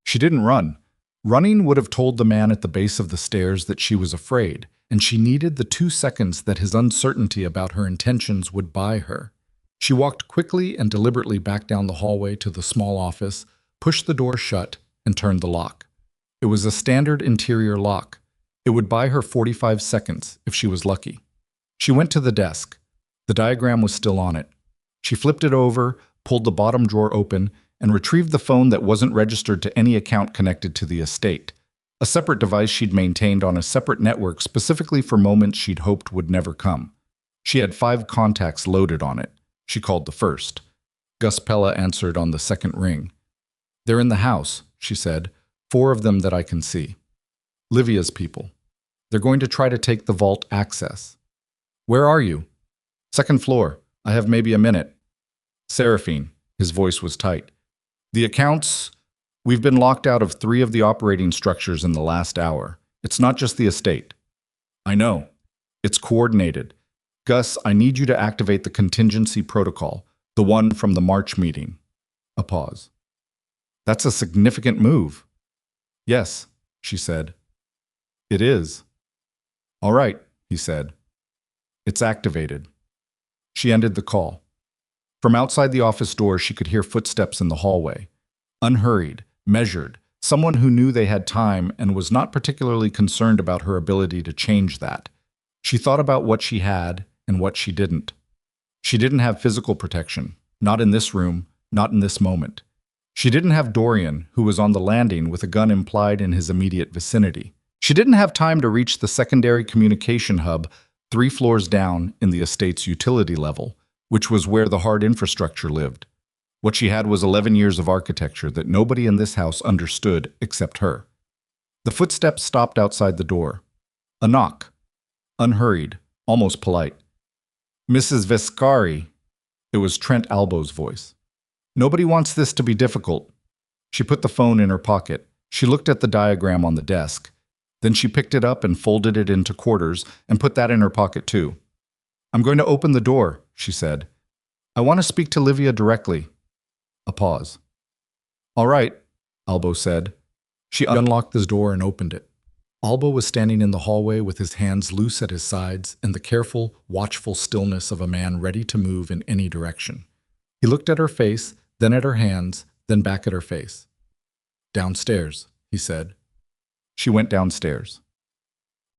She didn't run. Running would have told the man at the base of the stairs that she was afraid, and she needed the 2 seconds that his uncertainty about her intentions would buy her. She walked quickly and deliberately back down the hallway to the small office, pushed the door shut, and turned the lock. It was a standard interior lock. It would buy her 45 seconds if she was lucky. She went to the desk. The diagram was still on it. She flipped it over, pulled the bottom drawer open, and retrieved the phone that wasn't registered to any account connected to the estate. A separate device she'd maintained on a separate network specifically for moments she'd hoped would never come. She had 5 contacts loaded on it. She called the first. Gus Pella answered on the second ring. "They're in the house," she said. 4 of them that I can see. Livia's people. They're going to try to take the vault access. Where are you? Second floor. I have maybe a minute. Seraphine. His voice was tight. The accounts... We've been locked out of 3 of the operating structures in the last hour. It's not just the estate. I know. It's coordinated. Gus, I need you to activate the contingency protocol, the one from the March meeting. A pause. That's a significant move. Yes, she said. It is. All right, he said. It's activated. She ended the call. From outside the office door, she could hear footsteps in the hallway. Unhurried, measured, someone who knew they had time and was not particularly concerned about her ability to change that. She thought about what she had and what she didn't. She didn't have physical protection, not in this room, not in this moment. She didn't have Dorian, who was on the landing with a gun implied in his immediate vicinity. She didn't have time to reach the secondary communication hub 3 floors down in the estate's utility level, which was where the hard infrastructure lived. What she had was 11 years of architecture that nobody in this house understood except her. The footsteps stopped outside the door. A knock. Unhurried, almost polite. Mrs. Vescari. It was Trent Albo's voice. Nobody wants this to be difficult. She put the phone in her pocket. She looked at the diagram on the desk. Then she picked it up and folded it into quarters and put that in her pocket too. I'm going to open the door, she said. I want to speak to Livia directly. A pause. All right, Albo said. She unlocked the door and opened it. Albo was standing in the hallway with his hands loose at his sides and the careful, watchful stillness of a man ready to move in any direction. He looked at her face, then at her hands, then back at her face. Downstairs, he said. She went downstairs.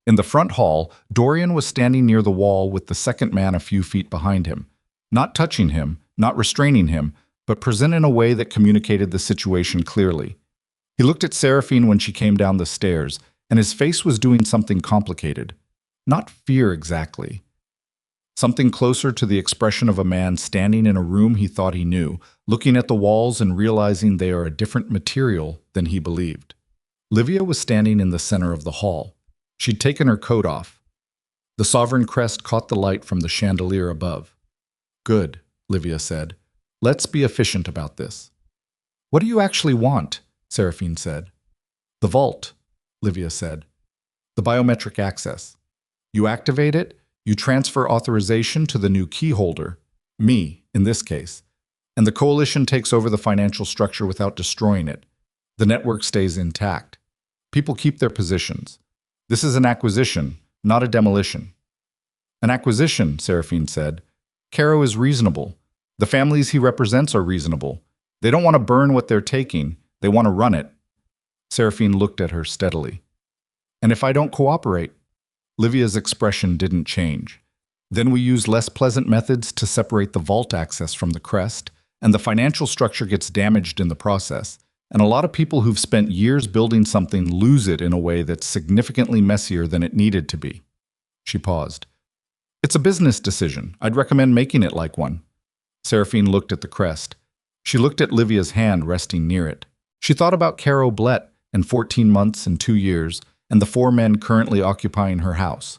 In the front hall, Dorian was standing near the wall with the second man a few feet behind him, not touching him, not restraining him, but present in a way that communicated the situation clearly. He looked at Seraphine when she came down the stairs, and his face was doing something complicated. Not fear exactly. Something closer to the expression of a man standing in a room he thought he knew, looking at the walls and realizing they are a different material than he believed. Livia was standing in the center of the hall. She'd taken her coat off. The sovereign crest caught the light from the chandelier above. Good, Livia said. Let's be efficient about this. What do you actually want? Seraphine said. The vault, Livia said. The biometric access. You activate it, you transfer authorization to the new key holder, me, in this case, and the coalition takes over the financial structure without destroying it. The network stays intact. People keep their positions. This is an acquisition, not a demolition. An acquisition, Seraphine said. Caro is reasonable. The families he represents are reasonable. They don't want to burn what they're taking. They want to run it. Seraphine looked at her steadily. And if I don't cooperate? Livia's expression didn't change. Then we use less pleasant methods to separate the vault access from the crest, and the financial structure gets damaged in the process. And a lot of people who've spent years building something lose it in a way that's significantly messier than it needed to be. She paused. It's a business decision. I'd recommend making it like one. Seraphine looked at the crest. She looked at Livia's hand resting near it. She thought about Caro Blett and 14 months and 2 years, and the 4 men currently occupying her house.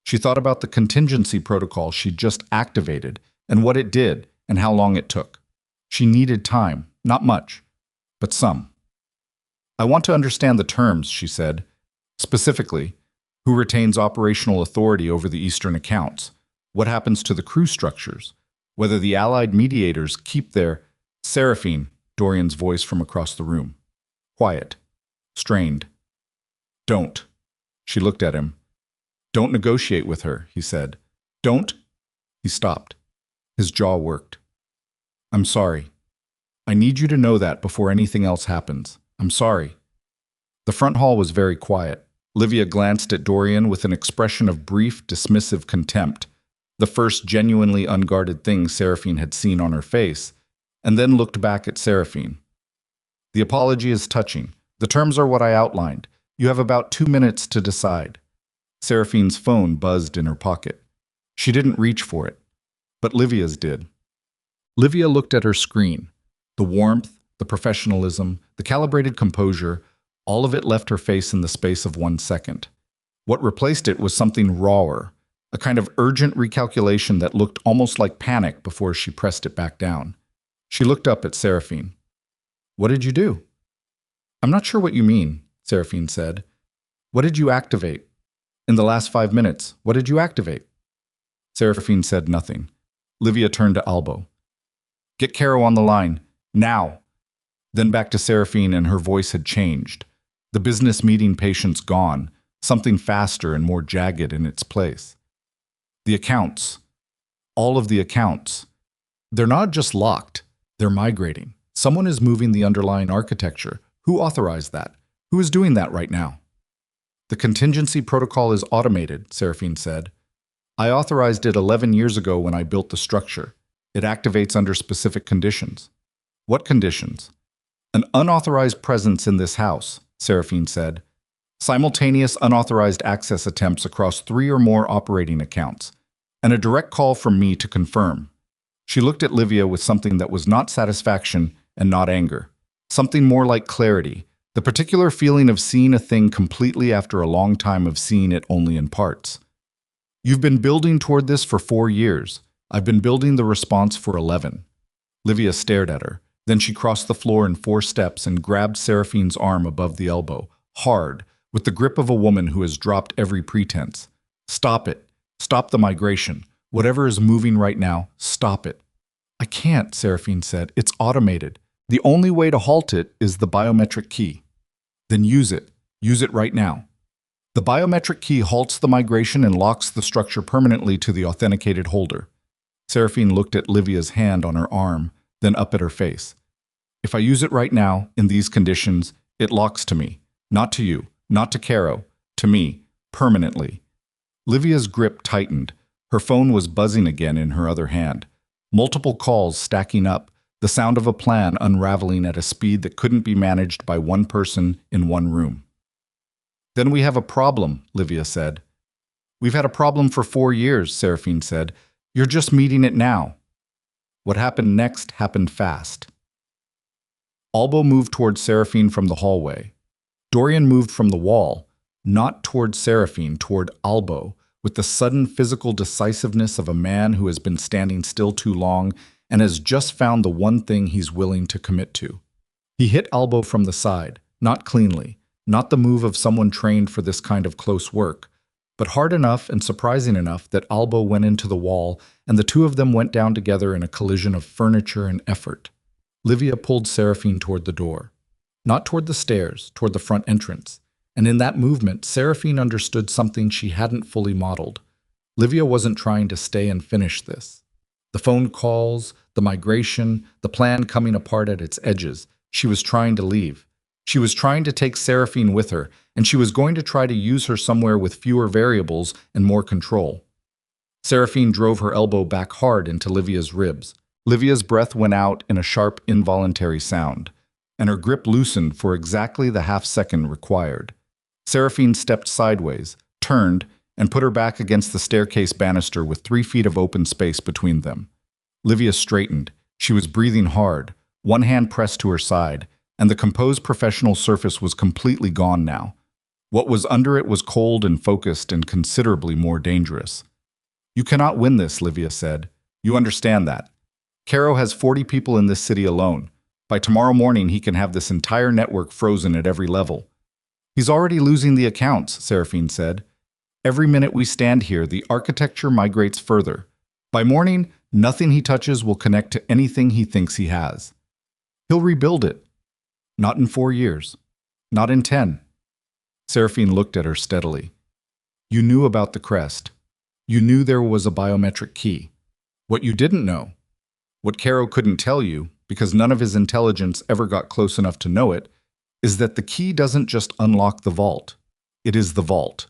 She thought about the contingency protocol she'd just activated, and what it did, and how long it took. She needed time, not much, but some. I want to understand the terms, she said. Specifically, who retains operational authority over the Eastern accounts? What happens to the crew structures? Whether the Allied mediators keep their... Seraphine, Dorian's voice from across the room. Quiet. Strained. Don't. She looked at him. Don't negotiate with her, he said. Don't. He stopped. His jaw worked. I'm sorry. I need you to know that before anything else happens. I'm sorry. The front hall was very quiet. Livia glanced at Dorian with an expression of brief, dismissive contempt, the first genuinely unguarded thing Seraphine had seen on her face, and then looked back at Seraphine. The apology is touching. The terms are what I outlined. You have about 2 minutes to decide. Seraphine's phone buzzed in her pocket. She didn't reach for it, but Livia's did. Livia looked at her screen. The warmth, the professionalism, the calibrated composure, all of it left her face in the space of 1 second. What replaced it was something rawer, a kind of urgent recalculation that looked almost like panic before she pressed it back down. She looked up at Seraphine. What did you do? I'm not sure what you mean, Seraphine said. What did you activate? In the last 5 minutes, what did you activate? Seraphine said nothing. Livia turned to Albo. Get Caro on the line, now. Then back to Seraphine, and her voice had changed. The business meeting patience gone, something faster and more jagged in its place. The accounts. All of the accounts. They're not just locked, they're migrating. Someone is moving the underlying architecture. Who authorized that? Who is doing that right now? The contingency protocol is automated, Seraphine said. I authorized it 11 years ago when I built the structure. It activates under specific conditions. What conditions? An unauthorized presence in this house, Seraphine said. Simultaneous unauthorized access attempts across 3 or more operating accounts, and a direct call from me to confirm. She looked at Livia with something that was not satisfaction and not anger. Something more like clarity, the particular feeling of seeing a thing completely after a long time of seeing it only in parts. You've been building toward this for 4 years. I've been building the response for 11. Livia stared at her. Then she crossed the floor in 4 steps and grabbed Seraphine's arm above the elbow, hard, with the grip of a woman who has dropped every pretense. Stop it. Stop the migration. Whatever is moving right now, stop it. I can't, Seraphine said. It's automated. The only way to halt it is the biometric key. Then use it. Use it right now. The biometric key halts the migration and locks the structure permanently to the authenticated holder. Seraphine looked at Livia's hand on her arm, then up at her face. If I use it right now, in these conditions, it locks to me. Not to you, not to Caro, to me, permanently. Livia's grip tightened. Her phone was buzzing again in her other hand. Multiple calls stacking up, the sound of a plan unraveling at a speed that couldn't be managed by one person in one room. Then we have a problem, Livia said. We've had a problem for 4 years, Seraphine said. You're just meeting it now. What happened next happened fast. Albo moved toward Seraphine from the hallway. Dorian moved from the wall, not toward Seraphine, toward Albo, with the sudden physical decisiveness of a man who has been standing still too long and has just found the one thing he's willing to commit to. He hit Albo from the side, not cleanly, not the move of someone trained for this kind of close work, but hard enough and surprising enough that Albo went into the wall and the two of them went down together in a collision of furniture and effort. Livia pulled Seraphine toward the door. Not toward the stairs, toward the front entrance. And in that movement, Seraphine understood something she hadn't fully modeled. Livia wasn't trying to stay and finish this. The phone calls, the migration, the plan coming apart at its edges. She was trying to leave. She was trying to take Seraphine with her, and she was going to try to use her somewhere with fewer variables and more control. Seraphine drove her elbow back hard into Livia's ribs. Livia's breath went out in a sharp, involuntary sound, and her grip loosened for exactly the half-second required. Seraphine stepped sideways, turned, and put her back against the staircase banister with 3 feet of open space between them. Livia straightened. She was breathing hard, one hand pressed to her side, and the composed professional surface was completely gone now. What was under it was cold and focused and considerably more dangerous. You cannot win this, Livia said. You understand that. Caro has 40 people in this city alone. By tomorrow morning, he can have this entire network frozen at every level. He's already losing the accounts, Seraphine said. Every minute we stand here, the architecture migrates further. By morning, nothing he touches will connect to anything he thinks he has. He'll rebuild it. Not in 4 years. Not in 10. Seraphine looked at her steadily. You knew about the crest. You knew there was a biometric key. What you didn't know, what Caro couldn't tell you, because none of his intelligence ever got close enough to know it, is that the key doesn't just unlock the vault. It is the vault.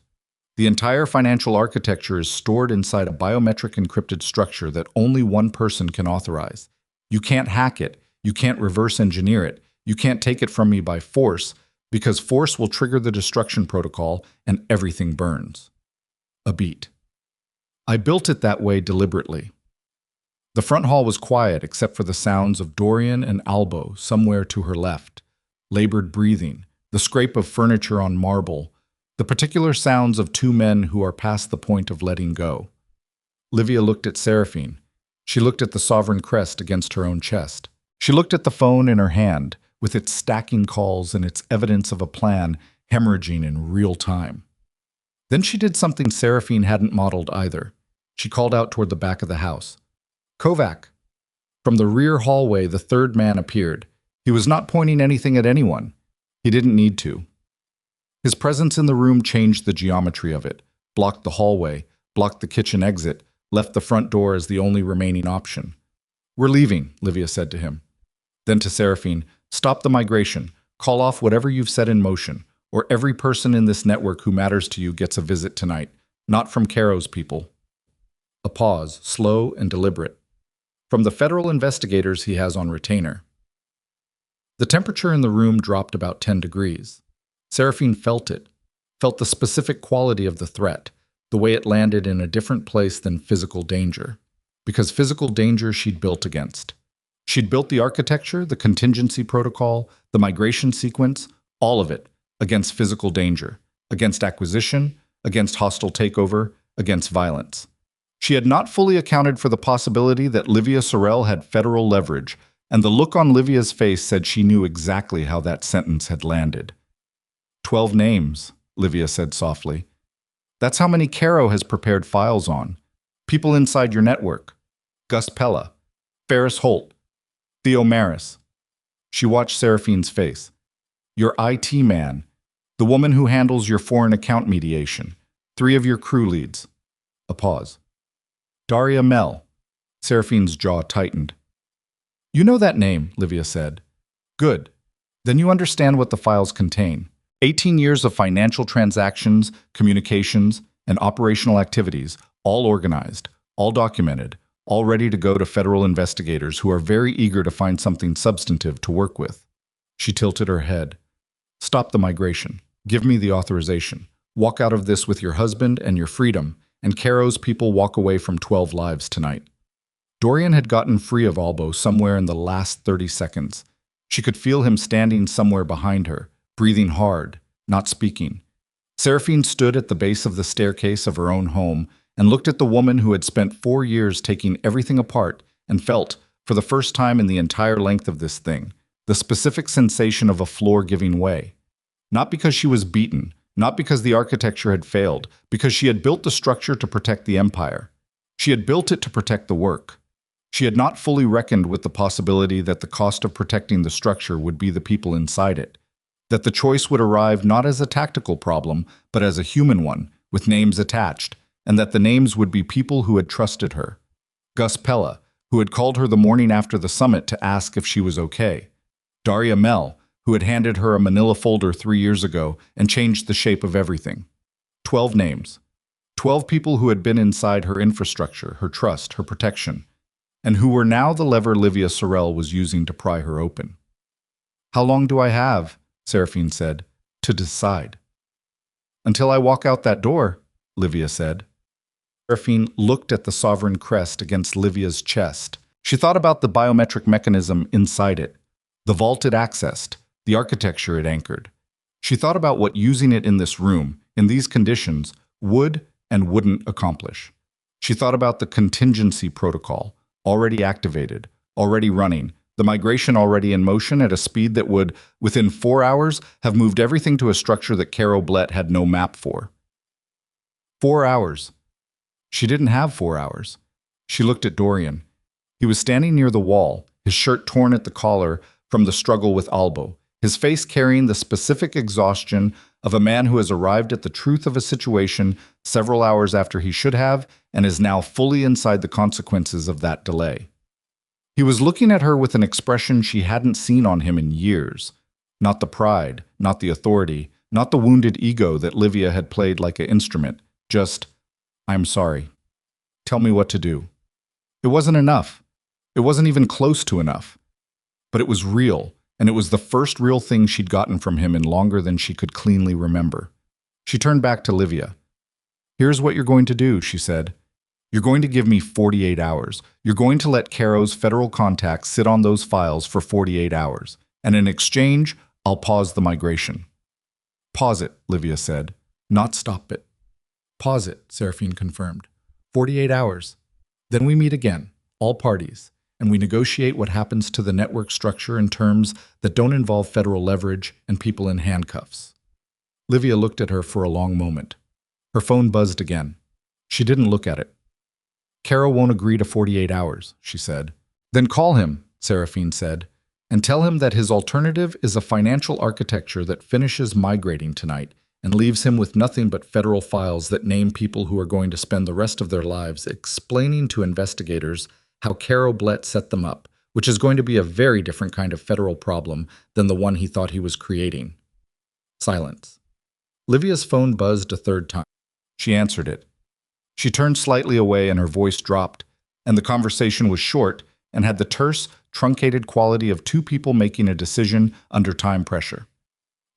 The entire financial architecture is stored inside a biometric encrypted structure that only one person can authorize. You can't hack it. You can't reverse engineer it. You can't take it from me by force, because force will trigger the destruction protocol and everything burns. A beat. I built it that way deliberately. The front hall was quiet except for the sounds of Dorian and Albo somewhere to her left, labored breathing, the scrape of furniture on marble, the particular sounds of two men who are past the point of letting go. Livia looked at Seraphine. She looked at the sovereign crest against her own chest. She looked at the phone in her hand, with its stacking calls and its evidence of a plan hemorrhaging in real time. Then she did something Seraphine hadn't modeled either. She called out toward the back of the house. Kovac! From the rear hallway, the third man appeared. He was not pointing anything at anyone. He didn't need to. His presence in the room changed the geometry of it, blocked the hallway, blocked the kitchen exit, left the front door as the only remaining option. We're leaving, Livia said to him. Then to Seraphine, stop the migration, call off whatever you've set in motion, or every person in this network who matters to you gets a visit tonight, not from Caro's people. A pause, slow and deliberate. From the federal investigators he has on retainer. The temperature in the room dropped about 10 degrees. Seraphine felt it, felt the specific quality of the threat, the way it landed in a different place than physical danger. Because physical danger she'd built against. She'd built the architecture, the contingency protocol, the migration sequence, all of it, against physical danger, against acquisition, against hostile takeover, against violence. She had not fully accounted for the possibility that Livia Sorel had federal leverage, and the look on Livia's face said she knew exactly how that sentence had landed. 12 names, Livia said softly. That's how many Caro has prepared files on. People inside your network. Gus Pella, Ferris Holt, Theo Maris. She watched Seraphine's face. Your IT man, the woman who handles your foreign account mediation, 3 of your crew leads. A pause. Daria Mel. Seraphine's jaw tightened. You know that name, Livia said. Good. Then you understand what the files contain. 18 years of financial transactions, communications, and operational activities, all organized, all documented, all ready to go to federal investigators who are very eager to find something substantive to work with. She tilted her head. Stop the migration. Give me the authorization. Walk out of this with your husband and your freedom, and Caro's people walk away from 12 lives tonight. Dorian had gotten free of Albo somewhere in the last 30 seconds. She could feel him standing somewhere behind her, breathing hard, not speaking. Seraphine stood at the base of the staircase of her own home and looked at the woman who had spent 4 years taking everything apart and felt, for the first time in the entire length of this thing, the specific sensation of a floor giving way. Not because she was beaten, not because the architecture had failed, because she had built the structure to protect the empire. She had built it to protect the work. She had not fully reckoned with the possibility that the cost of protecting the structure would be the people inside it, that the choice would arrive not as a tactical problem, but as a human one, with names attached, and that the names would be people who had trusted her. Gus Pella, who had called her the morning after the summit to ask if she was okay. Daria Mel, who had handed her a manila folder 3 years ago and changed the shape of everything. 12 names. 12 people who had been inside her infrastructure, her trust, her protection, and who were now the lever Livia Sorel was using to pry her open. How long do I have, Seraphine said, to decide? Until I walk out that door, Livia said. Seraphine looked at the sovereign crest against Livia's chest. She thought about the biometric mechanism inside it, the vault it accessed, the architecture it anchored. She thought about what using it in this room, in these conditions, would and wouldn't accomplish. She thought about the contingency protocol, already activated, already running, the migration already in motion at a speed that would, within 4 hours, have moved everything to a structure that Caro Blett had no map for. 4 hours. She didn't have 4 hours. She looked at Dorian. He was standing near the wall, his shirt torn at the collar from the struggle with Albo, his face carrying the specific exhaustion of a man who has arrived at the truth of a situation several hours after he should have and is now fully inside the consequences of that delay. He was looking at her with an expression she hadn't seen on him in years. Not the pride, not the authority, not the wounded ego that Livia had played like an instrument, just, I'm sorry. Tell me what to do. It wasn't enough. It wasn't even close to enough. But it was real, and it was the first real thing she'd gotten from him in longer than she could cleanly remember. She turned back to Livia. "Here's what you're going to do," she said. "You're going to give me 48 hours. You're going to let Caro's federal contacts sit on those files for 48 hours. And in exchange, I'll pause the migration." "Pause it," Livia said. "Not stop it." "Pause it," Seraphine confirmed. 48 hours. Then we meet again, all parties, and we negotiate what happens to the network structure in terms that don't involve federal leverage and people in handcuffs." Livia looked at her for a long moment. Her phone buzzed again. She didn't look at it. "Caro won't agree to 48 hours, she said. "Then call him," Seraphine said, "and tell him that his alternative is a financial architecture that finishes migrating tonight and leaves him with nothing but federal files that name people who are going to spend the rest of their lives explaining to investigators how Caro Blett set them up, which is going to be a very different kind of federal problem than the one he thought he was creating." Silence. Livia's phone buzzed a third time. She answered it. She turned slightly away and her voice dropped, and the conversation was short and had the terse, truncated quality of two people making a decision under time pressure.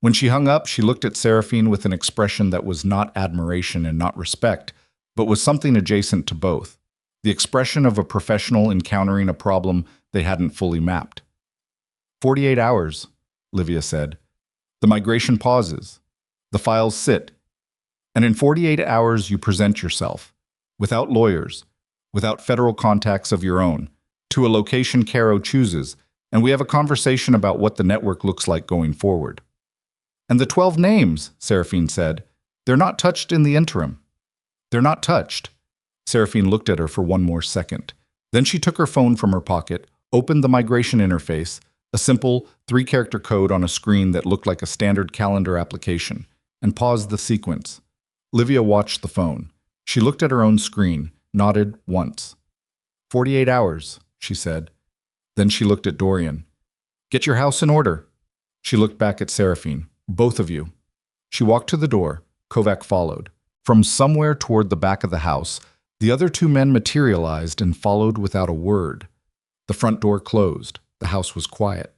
When she hung up, she looked at Seraphine with an expression that was not admiration and not respect, but was something adjacent to both. The expression of a professional encountering a problem they hadn't fully mapped. 48 hours, Livia said. The migration pauses. The files sit. And in 48 hours, you present yourself, without lawyers, without federal contacts of your own, to a location Caro chooses, and we have a conversation about what the network looks like going forward. "And the 12 names," Seraphine said, "they're not touched in the interim." "They're not touched." Seraphine looked at her for one more second. Then she took her phone from her pocket, opened the migration interface, a simple 3-character code on a screen that looked like a standard calendar application, and paused the sequence. Livia watched the phone. She looked at her own screen, nodded once. 48 hours, she said. Then she looked at Dorian. "Get your house in order." She looked back at Seraphine. "Both of you." She walked to the door. Kovac followed. From somewhere toward the back of the house, the other two men materialized and followed without a word. The front door closed. The house was quiet.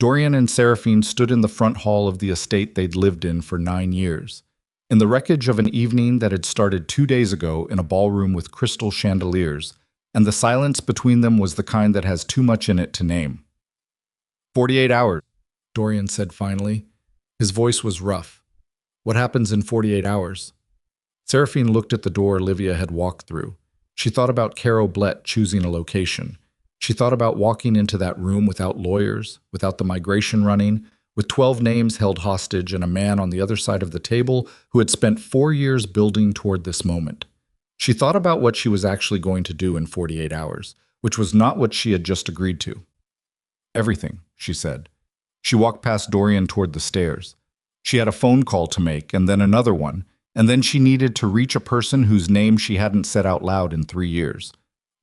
Dorian and Seraphine stood in the front hall of the estate they'd lived in for 9 years. In the wreckage of an evening that had started 2 days ago in a ballroom with crystal chandeliers, and the silence between them was the kind that has too much in it to name. 48 hours, Dorian said finally. His voice was rough. "What happens in 48 hours? Seraphine looked at the door Livia had walked through. She thought about Caro Blett choosing a location. She thought about walking into that room without lawyers, without the migration running, with 12 names held hostage and a man on the other side of the table who had spent 4 years building toward this moment. She thought about what she was actually going to do in 48 hours, which was not what she had just agreed to. "Everything," she said. She walked past Dorian toward the stairs. She had a phone call to make, and then another one, and then she needed to reach a person whose name she hadn't said out loud in 3 years.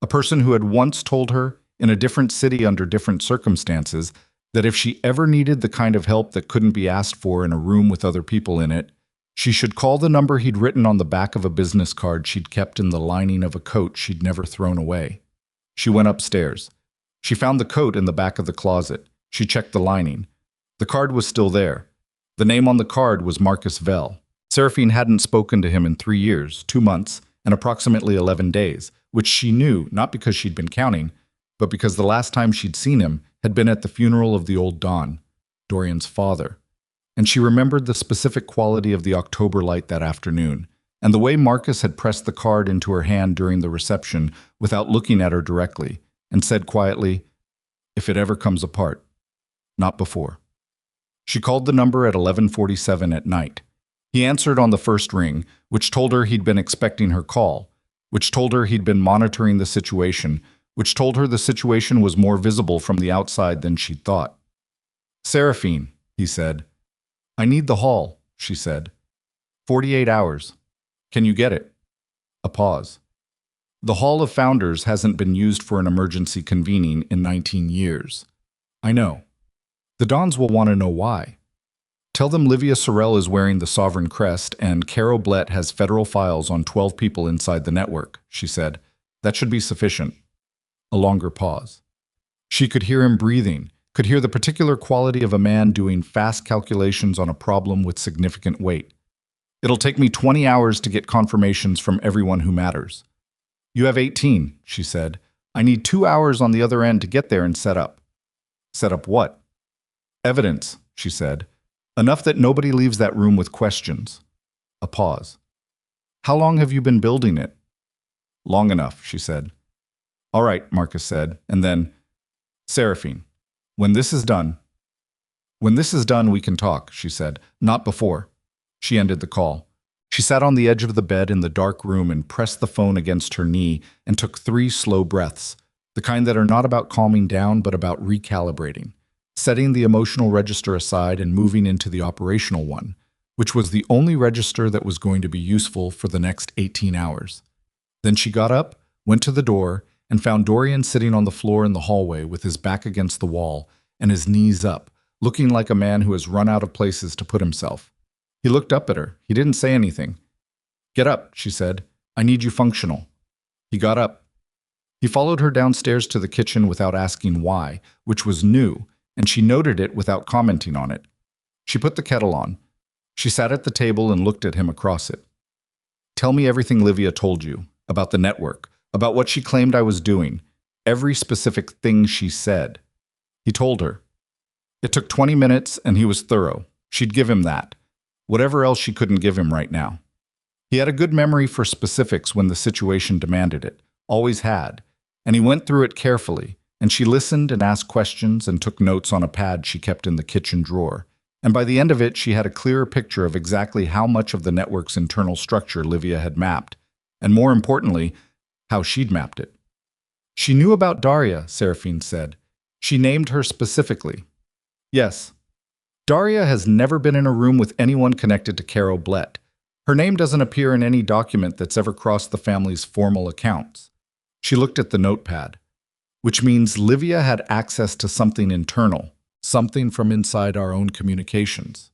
A person who had once told her, in a different city under different circumstances, that if she ever needed the kind of help that couldn't be asked for in a room with other people in it, she should call the number he'd written on the back of a business card she'd kept in the lining of a coat she'd never thrown away. She went upstairs. She found the coat in the back of the closet. She checked the lining. The card was still there. The name on the card was Marcus Vell. Seraphine hadn't spoken to him in 3 years, 2 months, and approximately 11 days, which she knew not because she'd been counting, but because the last time she'd seen him had been at the funeral of the old Don, Dorian's father. And she remembered the specific quality of the October light that afternoon, and the way Marcus had pressed the card into her hand during the reception without looking at her directly, and said quietly, "If it ever comes apart, not before." She called the number at 11:47 at night. He answered on the first ring, which told her he'd been expecting her call, which told her he'd been monitoring the situation, which told her the situation was more visible from the outside than she'd thought. "Seraphine," he said. "I need the hall," she said. 48 hours. Can you get it?" A pause. "The Hall of Founders hasn't been used for an emergency convening in 19 years. I know. The Dons will want to know why. Tell them Livia Sorel is wearing the Sovereign Crest and Caro Blett has federal files on 12 people inside the network," she said. "That should be sufficient." A longer pause. She could hear him breathing, could hear the particular quality of a man doing fast calculations on a problem with significant weight. It'll take me 20 hours to get confirmations from everyone who matters. You have 18, she said. I need 2 hours on the other end to get there and set up. Set up what? Evidence, she said. Enough that nobody leaves that room with questions. A pause. How long have you been building it? Long enough, she said. All right, Marcus said, and then, Seraphine, when this is done, we can talk, she said. Not before. She ended the call. She sat on the edge of the bed in the dark room and pressed the phone against her knee and took 3 slow breaths, the kind that are not about calming down but about recalibrating, setting the emotional register aside and moving into the operational one, which was the only register that was going to be useful for the next 18 hours. Then she got up, went to the door, and found Dorian sitting on the floor in the hallway with his back against the wall and his knees up, looking like a man who has run out of places to put himself. He looked up at her. He didn't say anything. Get up, she said. I need you functional. He got up. He followed her downstairs to the kitchen without asking why, which was new, and she noted it without commenting on it. She put the kettle on. She sat at the table and looked at him across it. Tell me everything Livia told you, about the network, about what she claimed I was doing, every specific thing she said. He told her. It took 20 minutes and he was thorough. She'd give him that. Whatever else she couldn't give him right now. He had a good memory for specifics when the situation demanded it, always had, and he went through it carefully, and she listened and asked questions and took notes on a pad she kept in the kitchen drawer. And by the end of it, she had a clearer picture of exactly how much of the network's internal structure Livia had mapped, and more importantly, how she'd mapped it. She knew about Daria, Seraphine said. She named her specifically. Yes. Daria has never been in a room with anyone connected to Caro Blett. Her name doesn't appear in any document that's ever crossed the family's formal accounts. She looked at the notepad, which means Livia had access to something internal, something from inside our own communications.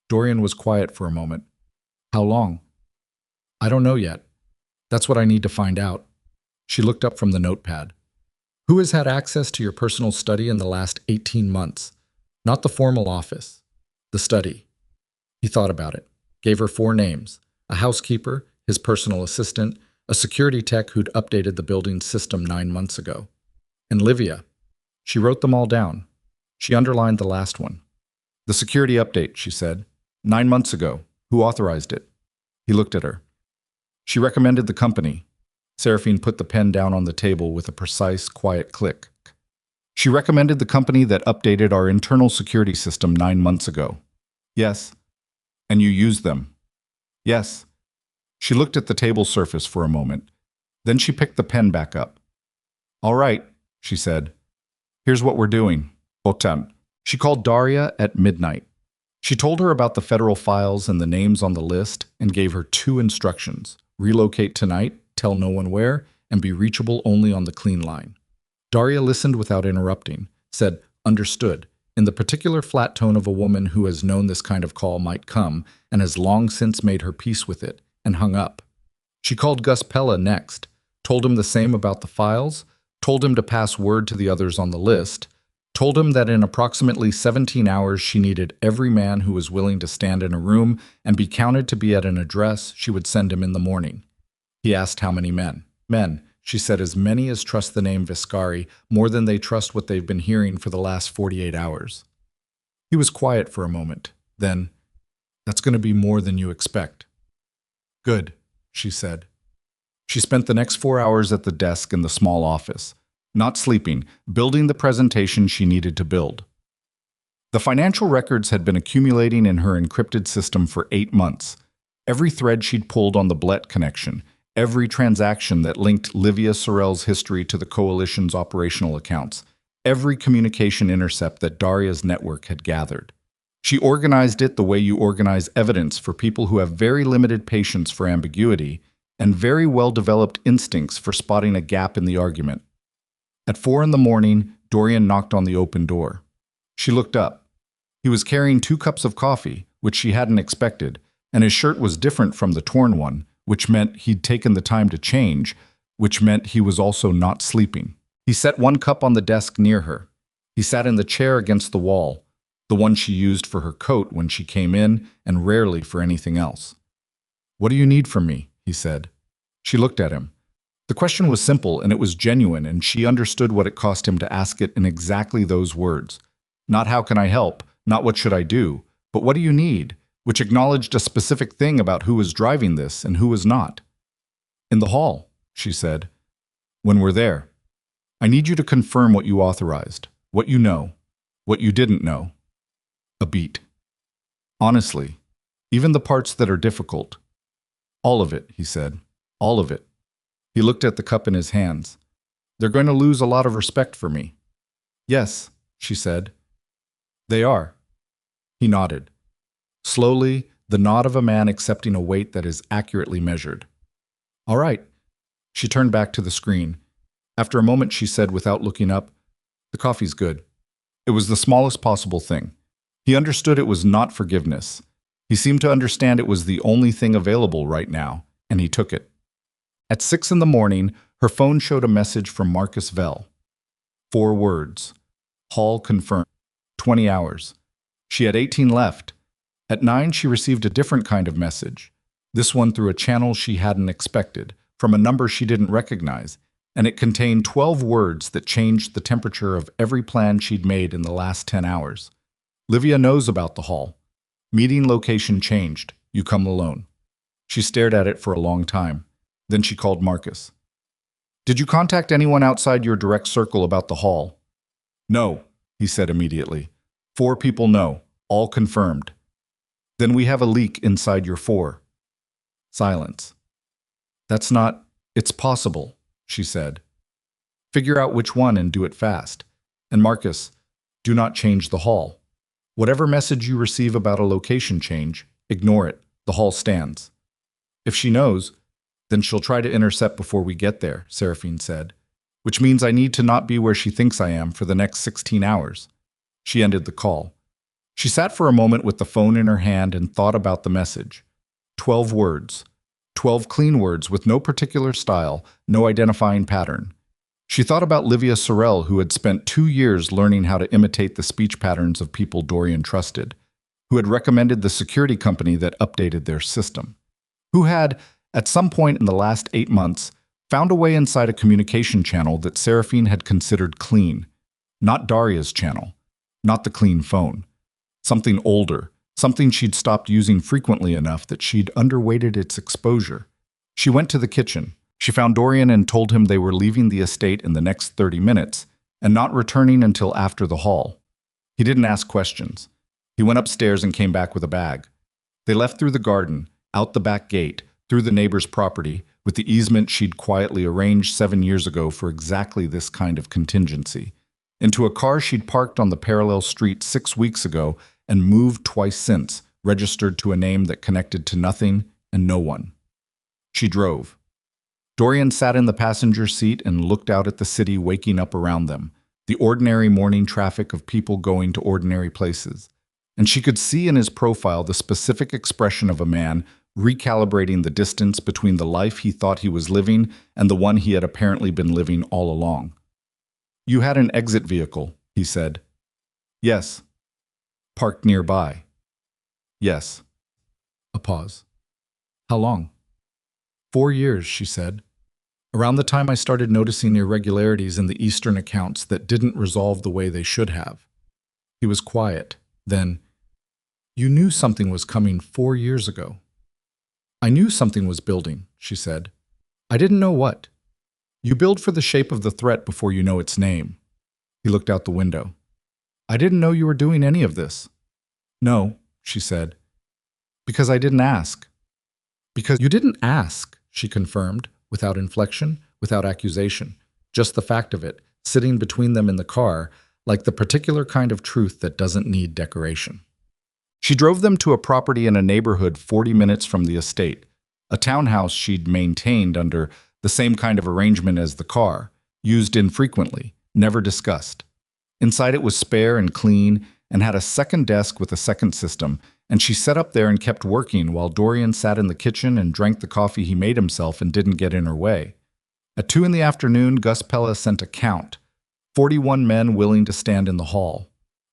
Dorian was quiet for a moment. How long? I don't know yet. That's what I need to find out. She looked up from the notepad. Who has had access to your personal study in the last 18 months? Not the formal office. The study. He thought about it. Gave her 4 names. A housekeeper, his personal assistant, a security tech who'd updated the building's system 9 months ago. And Livia. She wrote them all down. She underlined the last one. The security update, she said. 9 months ago. Who authorized it? He looked at her. She recommended the company. Seraphine put the pen down on the table with a precise, quiet click. She recommended the company that updated our internal security system 9 months ago. Yes. And you used them. Yes. She looked at the table surface for a moment. Then she picked the pen back up. All right, she said. Here's what we're doing. Potem. She called Daria at midnight. She told her about the federal files and the names on the list and gave her 2 instructions. Relocate tonight, tell no one where, and be reachable only on the clean line. Daria listened without interrupting, said, understood, in the particular flat tone of a woman who has known this kind of call might come and has long since made her peace with it, and hung up. She called Gus Pella next, told him the same about the files, told him to pass word to the others on the list, told him that in approximately 17 hours she needed every man who was willing to stand in a room and be counted to be at an address she would send him in the morning. He asked how many men. Men. She said as many as trust the name Viscari more than they trust what they've been hearing for the last 48 hours. He was quiet for a moment. Then, that's going to be more than you expect. Good, she said. She spent the next 4 hours at the desk in the small office, not sleeping, building the presentation she needed to build. The financial records had been accumulating in her encrypted system for 8 months. Every thread she'd pulled on the Blett connection, every transaction that linked Livia Sorel's history to the coalition's operational accounts, every communication intercept that Daria's network had gathered. She organized it the way you organize evidence for people who have very limited patience for ambiguity and very well-developed instincts for spotting a gap in the argument. At 4 a.m, Dorian knocked on the open door. She looked up. He was carrying 2 cups of coffee, which she hadn't expected, and his shirt was different from the torn one, which meant he'd taken the time to change, which meant he was also not sleeping. He set one cup on the desk near her. He sat in the chair against the wall, the one she used for her coat when she came in and rarely for anything else. "What do you need from me?" he said. She looked at him. The question was simple and it was genuine, and she understood what it cost him to ask it in exactly those words. Not "how can I help?" Not "what should I do?" But "what do you need?" which acknowledged a specific thing about who was driving this and who was not. "In the hall," she said, "when we're there. I need you to confirm what you authorized, what you know, what you didn't know." A beat. "Honestly, even the parts that are difficult." "All of it," he said. "All of it." He looked at the cup in his hands. "They're going to lose a lot of respect for me." "Yes," she said. "They are." He nodded. Slowly, the nod of a man accepting a weight that is accurately measured. "All right." She turned back to the screen. After a moment, she said without looking up, "The coffee's good." It was the smallest possible thing. He understood it was not forgiveness. He seemed to understand it was the only thing available right now, and he took it. At 6 in the morning, her phone showed a message from Marcus Vell. 4 words. Hall confirmed. 20 hours. She had 18 left. At 9, she received a different kind of message. This one through a channel she hadn't expected, from a number she didn't recognize, and it contained 12 words that changed the temperature of every plan she'd made in the last 10 hours. "Livia knows about the hall. Meeting location changed. You come alone." She stared at it for a long time. Then she called Marcus. "Did you contact anyone outside your direct circle about the hall?" "No," he said immediately. 4 people know. All confirmed." "Then we have a leak inside your 4. Silence. "That's not... It's possible," she said. "Figure out which one and do it fast. And Marcus, do not change the hall. Whatever message you receive about a location change, ignore it. The hall stands." "If she knows, then she'll try to intercept before we get there," Seraphine said. "Which means I need to not be where she thinks I am for the next 16 hours. She ended the call. She sat for a moment with the phone in her hand and thought about the message. 12 words. 12 clean words with no particular style, no identifying pattern. She thought about Livia Sorel, who had spent 2 years learning how to imitate the speech patterns of people Dorian trusted, who had recommended the security company that updated their system, who had, at some point in the last 8 months, found a way inside a communication channel that Seraphine had considered clean. Not Daria's channel. Not the clean phone. Something older. Something she'd stopped using frequently enough that she'd underweighted its exposure. She went to the kitchen. She found Dorian and told him they were leaving the estate in the next 30 minutes and not returning until after the hall. He didn't ask questions. He went upstairs and came back with a bag. They left through the garden, out the back gate, through the neighbor's property, with the easement she'd quietly arranged 7 years ago for exactly this kind of contingency, into a car she'd parked on the parallel street 6 weeks ago and moved twice since, registered to a name that connected to nothing and no one. She drove. Dorian sat in the passenger seat and looked out at the city waking up around them, the ordinary morning traffic of people going to ordinary places. And she could see in his profile the specific expression of a man recalibrating the distance between the life he thought he was living and the one he had apparently been living all along. "You had an exit vehicle," he said. "Yes." "Parked nearby?" "Yes." A pause. "How long?" 4 years, she said. "Around the time I started noticing irregularities in the Eastern accounts that didn't resolve the way they should have." He was quiet. Then, "You knew something was coming 4 years ago." "I knew something was building," she said. "I didn't know what." "You build for the shape of the threat before you know its name." He looked out the window. "I didn't know you were doing any of this." "No," she said. "Because I didn't ask." "Because you didn't ask," she confirmed, without inflection, without accusation. Just the fact of it, sitting between them in the car, like the particular kind of truth that doesn't need decoration. She drove them to a property in a neighborhood 40 minutes from the estate, a townhouse she'd maintained under the same kind of arrangement as the car, used infrequently, never discussed. Inside it was spare and clean, and had a second desk with a second system, and she sat up there and kept working while Dorian sat in the kitchen and drank the coffee he made himself and didn't get in her way. At 2 in the afternoon, Gus Pella sent a count, 41 men willing to stand in the hall.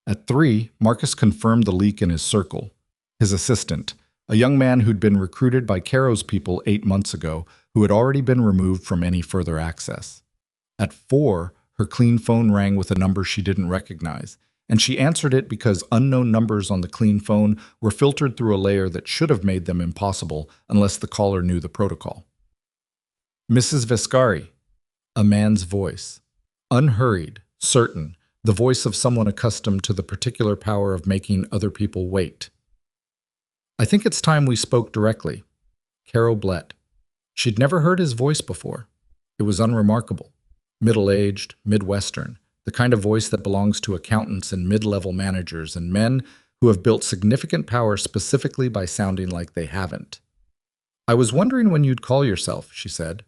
At 3, Marcus confirmed the leak in his circle. His assistant, a young man who'd been recruited by Caro's people 8 months ago, who had already been removed from any further access. At 4, her clean phone rang with a number she didn't recognize, and she answered it because unknown numbers on the clean phone were filtered through a layer that should have made them impossible unless the caller knew the protocol. Mrs. Vescari, a man's voice. Unhurried, certain, the voice of someone accustomed to the particular power of making other people wait. I think it's time we spoke directly. Caro bled. She'd never heard his voice before. It was unremarkable. Middle-aged, Midwestern, the kind of voice that belongs to accountants and mid-level managers and men who have built significant power specifically by sounding like they haven't. I was wondering when you'd call yourself, she said.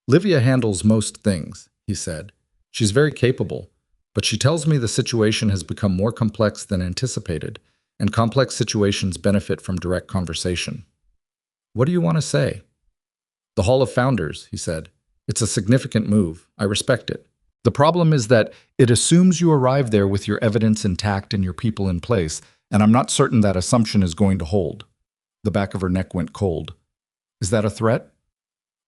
Livia handles most things, he said. She's very capable, but she tells me the situation has become more complex than anticipated, and complex situations benefit from direct conversation. What do you want to say? The Hall of Founders, he said. It's a significant move. I respect it. The problem is that it assumes you arrive there with your evidence intact and your people in place, and I'm not certain that assumption is going to hold. The back of her neck went cold. Is that a threat?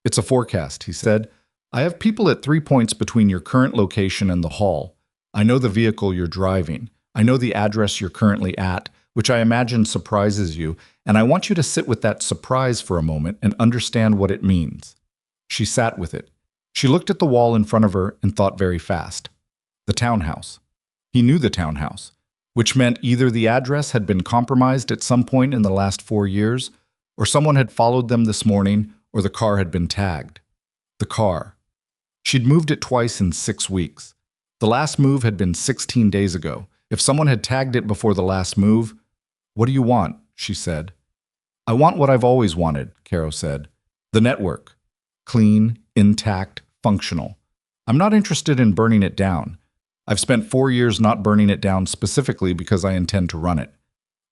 It's a forecast, he said. I have people at 3 points between your current location and the hall. I know the vehicle you're driving. I know the address you're currently at, which I imagine surprises you, and I want you to sit with that surprise for a moment and understand what it means. She sat with it. She looked at the wall in front of her and thought very fast. The townhouse. He knew the townhouse, which meant either the address had been compromised at some point in the last 4 years, or someone had followed them this morning, or the car had been tagged. The car. She'd moved it twice in 6 weeks. The last move had been 16 days ago. If someone had tagged it before the last move, "What do you want?" she said. "I want what I've always wanted," Caro said. "The network. Clean, intact, functional. I'm not interested in burning it down. I've spent 4 years not burning it down specifically because I intend to run it.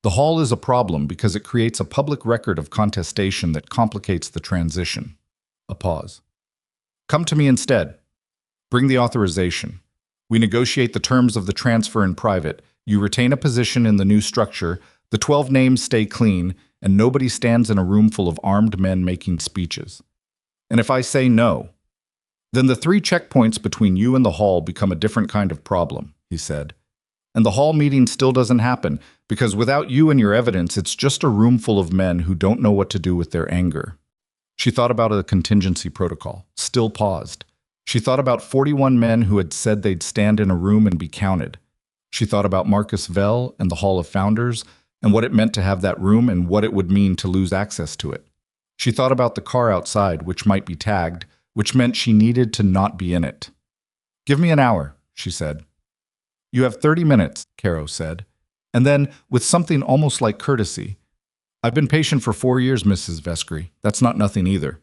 The hall is a problem because it creates a public record of contestation that complicates the transition." A pause. "Come to me instead. Bring the authorization. We negotiate the terms of the transfer in private. You retain a position in the new structure. The 12 names stay clean, and nobody stands in a room full of armed men making speeches. And if I say no, then the 3 checkpoints between you and the hall become a different kind of problem," he said. "And the hall meeting still doesn't happen, because without you and your evidence, it's just a room full of men who don't know what to do with their anger." She thought about a contingency protocol, still paused. She thought about 41 men who had said they'd stand in a room and be counted. She thought about Marcus Vell and the Hall of Founders, and what it meant to have that room and what it would mean to lose access to it. She thought about the car outside, which might be tagged, which meant she needed to not be in it. "Give me an hour," she said. "You have 30 minutes, Caro said. And then, with something almost like courtesy, "I've been patient for 4 years, Mrs. Vescari. That's not nothing either."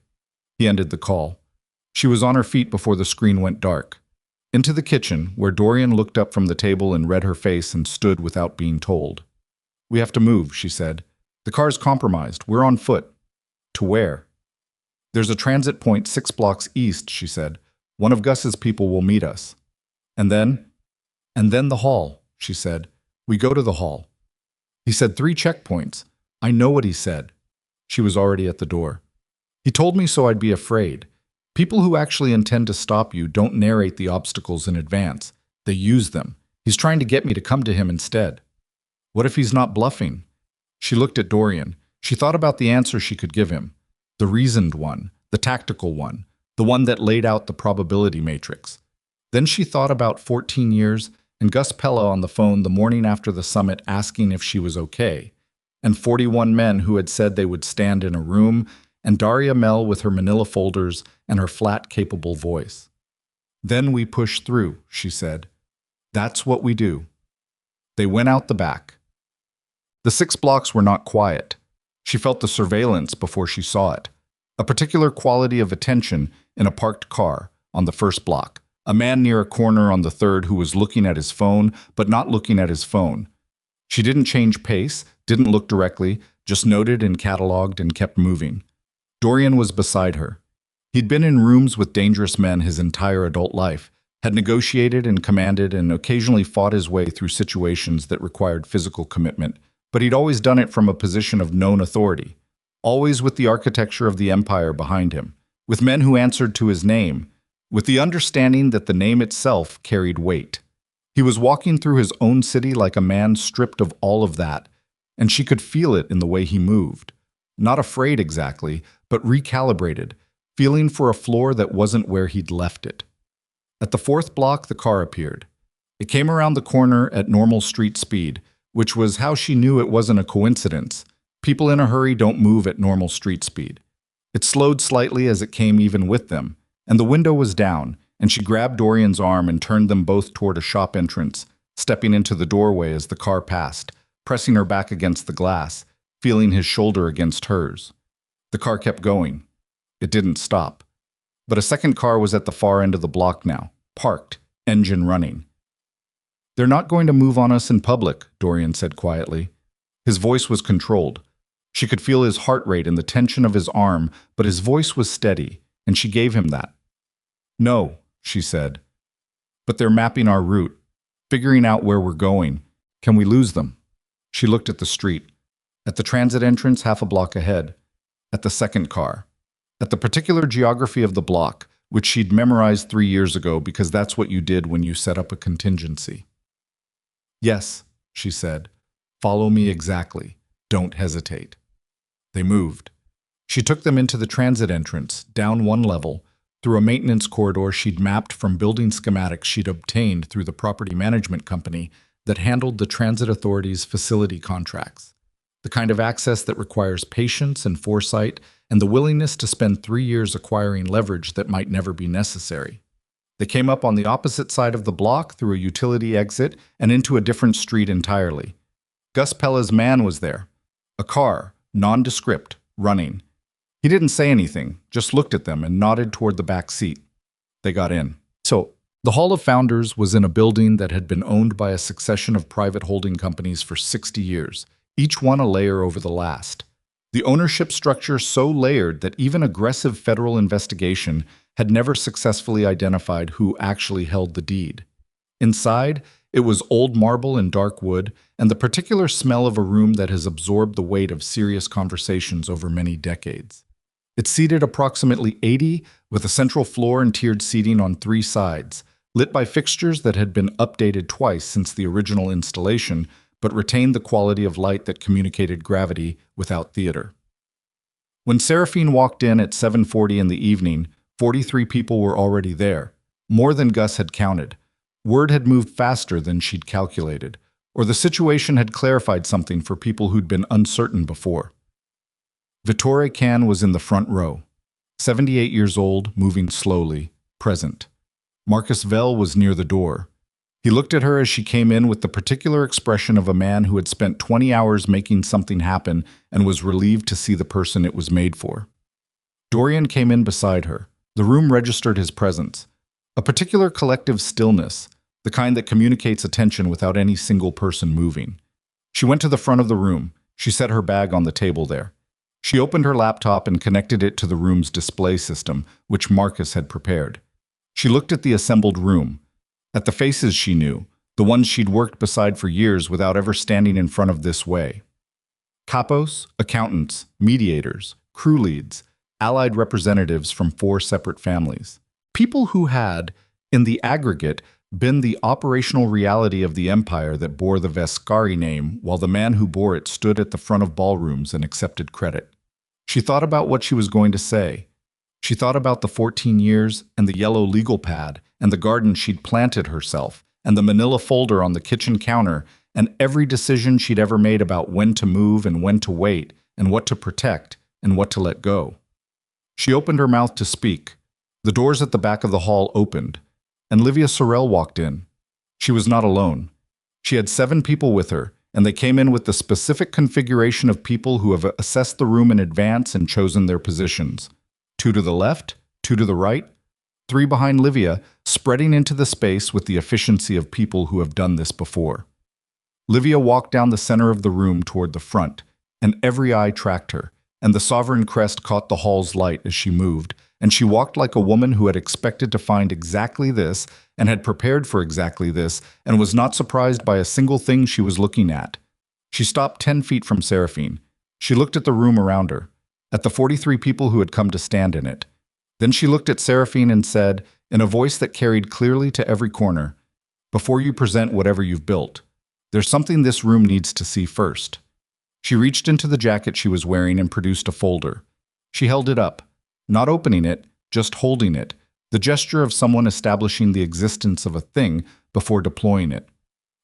He ended the call. She was on her feet before the screen went dark. Into the kitchen, where Dorian looked up from the table and read her face and stood without being told. "We have to move," she said. "The car's compromised. We're on foot." "To where?" "There's a transit point 6 blocks east," she said. "One of Gus's people will meet us." "And then?" "And then the hall," she said. "We go to the hall." He said 3 checkpoints. I know what he said. She was already at the door. "He told me so I'd be afraid. People who actually intend to stop you don't narrate the obstacles in advance. They use them. He's trying to get me to come to him instead." "What if he's not bluffing?" She looked at Dorian. She thought about the answer she could give him. The reasoned one, the tactical one, the one that laid out the probability matrix. Then she thought about 14 years and Gus Pella on the phone the morning after the summit asking if she was okay, and 41 men who had said they would stand in a room, and Daria Mel with her manila folders and her flat, capable voice. "Then we push through," she said. "That's what we do." They went out the back. The 6 blocks were not quiet. She felt the surveillance before she saw it. A particular quality of attention in a parked car on the 1st block. A man near a corner on the 3rd who was looking at his phone, but not looking at his phone. She didn't change pace, didn't look directly, just noted and cataloged and kept moving. Dorian was beside her. He'd been in rooms with dangerous men his entire adult life, had negotiated and commanded and occasionally fought his way through situations that required physical commitment, but he'd always done it from a position of known authority, always with the architecture of the empire behind him, with men who answered to his name, with the understanding that the name itself carried weight. He was walking through his own city like a man stripped of all of that, and she could feel it in the way he moved. Not afraid exactly, but recalibrated, feeling for a floor that wasn't where he'd left it. At the fourth block, the car appeared. It came around the corner at normal street speed, which was how she knew it wasn't a coincidence. People in a hurry don't move at normal street speed. It slowed slightly as it came even with them, and the window was down, and she grabbed Dorian's arm and turned them both toward a shop entrance, stepping into the doorway as the car passed, pressing her back against the glass, feeling his shoulder against hers. The car kept going. It didn't stop. But a second car was at the far end of the block now, parked, engine running. "They're not going to move on us in public," Dorian said quietly. His voice was controlled. She could feel his heart rate and the tension of his arm, but his voice was steady, and she gave him that. "No," she said. "But they're mapping our route, figuring out where we're going. Can we lose them?" She looked at the street, at the transit entrance half a block ahead, at the second car, at the particular geography of the block, which she'd memorized 3 years ago because that's what you did when you set up a contingency. "Yes," she said. "Follow me exactly. Don't hesitate." They moved. She took them into the transit entrance, down one level, through a maintenance corridor she'd mapped from building schematics she'd obtained through the property management company that handled the transit authority's facility contracts. The kind of access that requires patience and foresight and the willingness to spend 3 years acquiring leverage that might never be necessary. They came up on the opposite side of the block through a utility exit and into a different street entirely. Gus Pella's man was there. A car, nondescript, running. He didn't say anything, just looked at them and nodded toward the back seat. They got in. So, the Hall of Founders was in a building that had been owned by a succession of private holding companies for 60 years, each one a layer over the last. The ownership structure so layered that even aggressive federal investigation had never successfully identified who actually held the deed. Inside, it was old marble and dark wood, and the particular smell of a room that has absorbed the weight of serious conversations over many decades. It seated approximately 80, with a central floor and tiered seating on 3 sides, lit by fixtures that had been updated twice since the original installation, but retained the quality of light that communicated gravity without theater. When Seraphine walked in at 7:40 in the evening, 43 people were already there, more than Gus had counted. Word had moved faster than she'd calculated, or the situation had clarified something for people who'd been uncertain before. Vittore Can was in the front row, 78 years old, moving slowly, present. Marcus Vell was near the door. He looked at her as she came in with the particular expression of a man who had spent 20 hours making something happen and was relieved to see the person it was made for. Dorian came in beside her. The room registered his presence. A particular collective stillness, the kind that communicates attention without any single person moving. She went to the front of the room. She set her bag on the table there. She opened her laptop and connected it to the room's display system, which Marcus had prepared. She looked at the assembled room, at the faces she knew, the ones she'd worked beside for years without ever standing in front of this way. Capos, accountants, mediators, crew leads, allied representatives from 4 separate families. People who had, in the aggregate, been the operational reality of the empire that bore the Vescari name, while the man who bore it stood at the front of ballrooms and accepted credit. She thought about what she was going to say. She thought about the 14 years and the yellow legal pad and the garden she'd planted herself and the manila folder on the kitchen counter and every decision she'd ever made about when to move and when to wait and what to protect and what to let go. She opened her mouth to speak. The doors at the back of the hall opened, and Livia Sorel walked in. She was not alone. She had 7 people with her, and they came in with the specific configuration of people who have assessed the room in advance and chosen their positions. 2 to the left, 2 to the right, 3 behind Livia, spreading into the space with the efficiency of people who have done this before. Livia walked down the center of the room toward the front, and every eye tracked her, and the sovereign crest caught the hall's light as she moved, and she walked like a woman who had expected to find exactly this and had prepared for exactly this and was not surprised by a single thing she was looking at. She stopped 10 feet from Seraphine. She looked at the room around her, at the 43 people who had come to stand in it. Then she looked at Seraphine and said, in a voice that carried clearly to every corner, "Before you present whatever you've built, there's something this room needs to see first." She reached into the jacket she was wearing and produced a folder. She held it up, not opening it, just holding it, the gesture of someone establishing the existence of a thing before deploying it.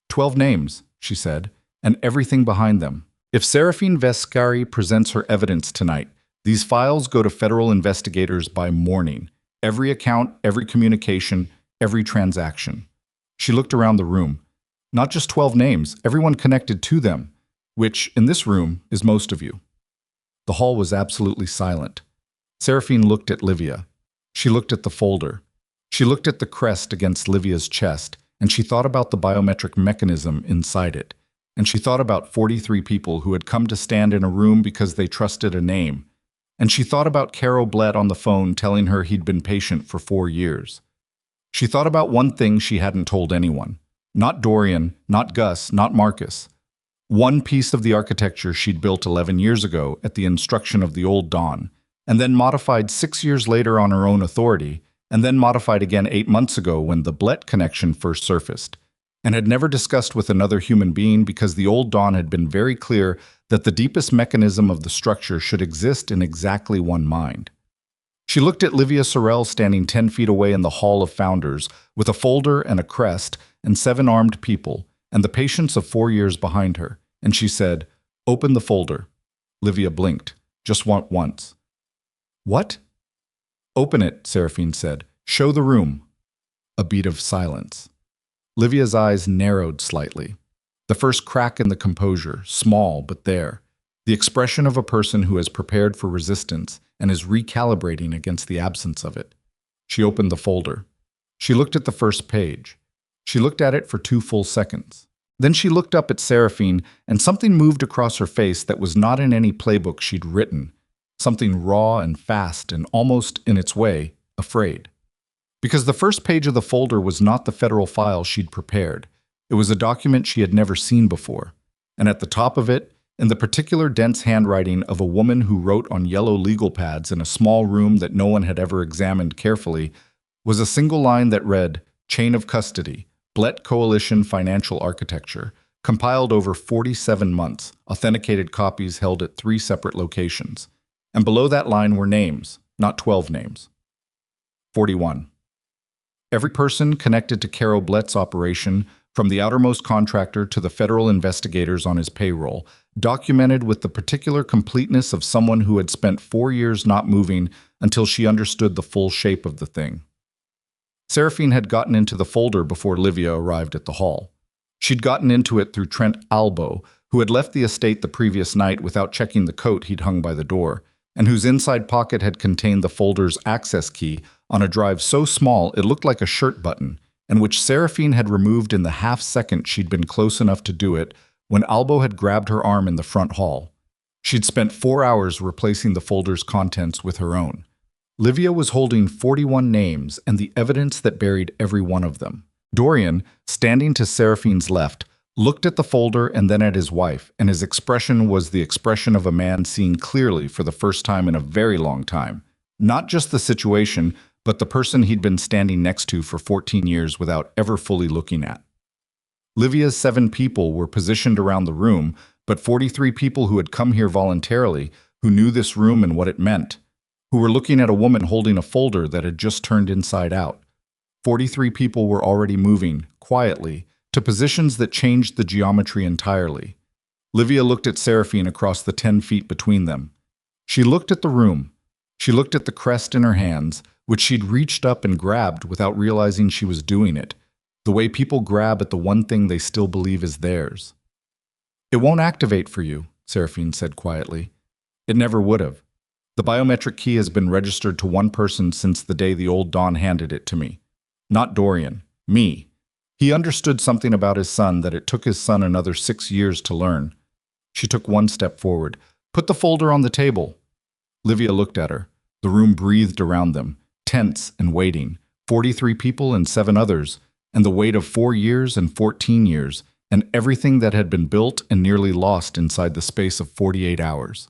12 names, she said, and everything behind them. If Seraphine Vescari presents her evidence tonight, these files go to federal investigators by morning. Every account, every communication, every transaction. She looked around the room. Not just 12 names, everyone connected to them, which, in this room, is most of you. The hall was absolutely silent. Seraphine looked at Livia. She looked at the folder. She looked at the crest against Livia's chest, and she thought about the biometric mechanism inside it. And she thought about 43 people who had come to stand in a room because they trusted a name. And she thought about Carol Blett on the phone telling her he'd been patient for 4 years. She thought about one thing she hadn't told anyone. Not Dorian, not Gus, not Marcus. One piece of the architecture she'd built 11 years ago at the instruction of the old Don, and then modified 6 years later on her own authority, and then modified again 8 months ago when the Blett connection first surfaced, and had never discussed with another human being because the old Don had been very clear that the deepest mechanism of the structure should exist in exactly one mind. She looked at Livia Sorel standing 10 feet away in the Hall of Founders with a folder and a crest and 7 armed people, and the patience of 4 years behind her, and she said, "Open the folder." Livia blinked, just once. "What?" "Open it," Seraphine said. "Show the room." A beat of silence. Livia's eyes narrowed slightly. The first crack in the composure, small but there. The expression of a person who has prepared for resistance and is recalibrating against the absence of it. She opened the folder. She looked at the first page. She looked at it for 2 full seconds. Then she looked up at Seraphine, and something moved across her face that was not in any playbook she'd written. Something raw and fast and almost, in its way, afraid. Because the first page of the folder was not the federal file she'd prepared. It was a document she had never seen before. And at the top of it, in the particular dense handwriting of a woman who wrote on yellow legal pads in a small room that no one had ever examined carefully, was a single line that read, "Chain of Custody, Blett Coalition Financial Architecture, compiled over 47 months, authenticated copies held at 3 separate locations." And below that line were names, not 12 names. 41. Every person connected to Carol Blett's operation, from the outermost contractor to the federal investigators on his payroll, documented with the particular completeness of someone who had spent 4 years not moving until she understood the full shape of the thing. Seraphine had gotten into the folder before Livia arrived at the hall. She'd gotten into it through Trent Albo, who had left the estate the previous night without checking the coat he'd hung by the door, and whose inside pocket had contained the folder's access key on a drive so small it looked like a shirt button, and which Seraphine had removed in the half-second she'd been close enough to do it when Albo had grabbed her arm in the front hall. She'd spent 4 hours replacing the folder's contents with her own. Livia was holding 41 names and the evidence that buried every one of them. Dorian, standing to Seraphine's left, looked at the folder and then at his wife, and his expression was the expression of a man seeing clearly for the first time in a very long time. Not just the situation, but the person he'd been standing next to for 14 years without ever fully looking at. Livia's 7 people were positioned around the room, but 43 people who had come here voluntarily, who knew this room and what it meant, who were looking at a woman holding a folder that had just turned inside out. 43 people were already moving, quietly, to positions that changed the geometry entirely. Livia looked at Seraphine across the 10 feet between them. She looked at the room. She looked at the crest in her hands, which she'd reached up and grabbed without realizing she was doing it, the way people grab at the one thing they still believe is theirs. "It won't activate for you," Seraphine said quietly. "It never would have. The biometric key has been registered to one person since the day the old Don handed it to me. Not Dorian. Me. He understood something about his son that it took his son another 6 years to learn." She took 1 step forward. "Put the folder on the table." Livia looked at her. The room breathed around them, tense and waiting. 43 people and 7 others, and the weight of 4 years and 14 years, and everything that had been built and nearly lost inside the space of 48 hours.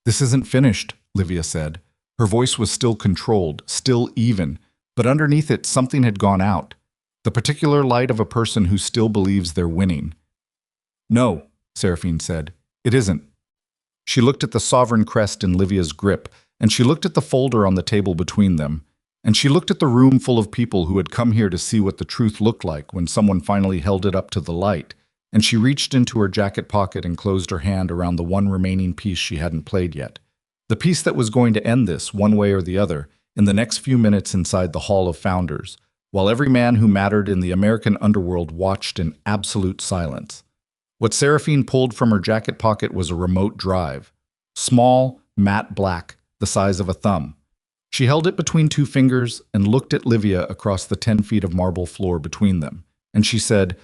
"This isn't finished," Livia said. Her voice was still controlled, still even, but underneath it something had gone out. The particular light of a person who still believes they're winning. "No," Seraphine said. "It isn't." She looked at the sovereign crest in Livia's grip, and she looked at the folder on the table between them, and she looked at the room full of people who had come here to see what the truth looked like when someone finally held it up to the light, and she reached into her jacket pocket and closed her hand around the one remaining piece she hadn't played yet. The piece that was going to end this, one way or the other, in the next few minutes inside the Hall of Founders, while every man who mattered in the American underworld watched in absolute silence. What Seraphine pulled from her jacket pocket was a remote drive. Small, matte black, the size of a thumb. She held it between 2 fingers and looked at Livia across the 10 feet of marble floor between them, and she said,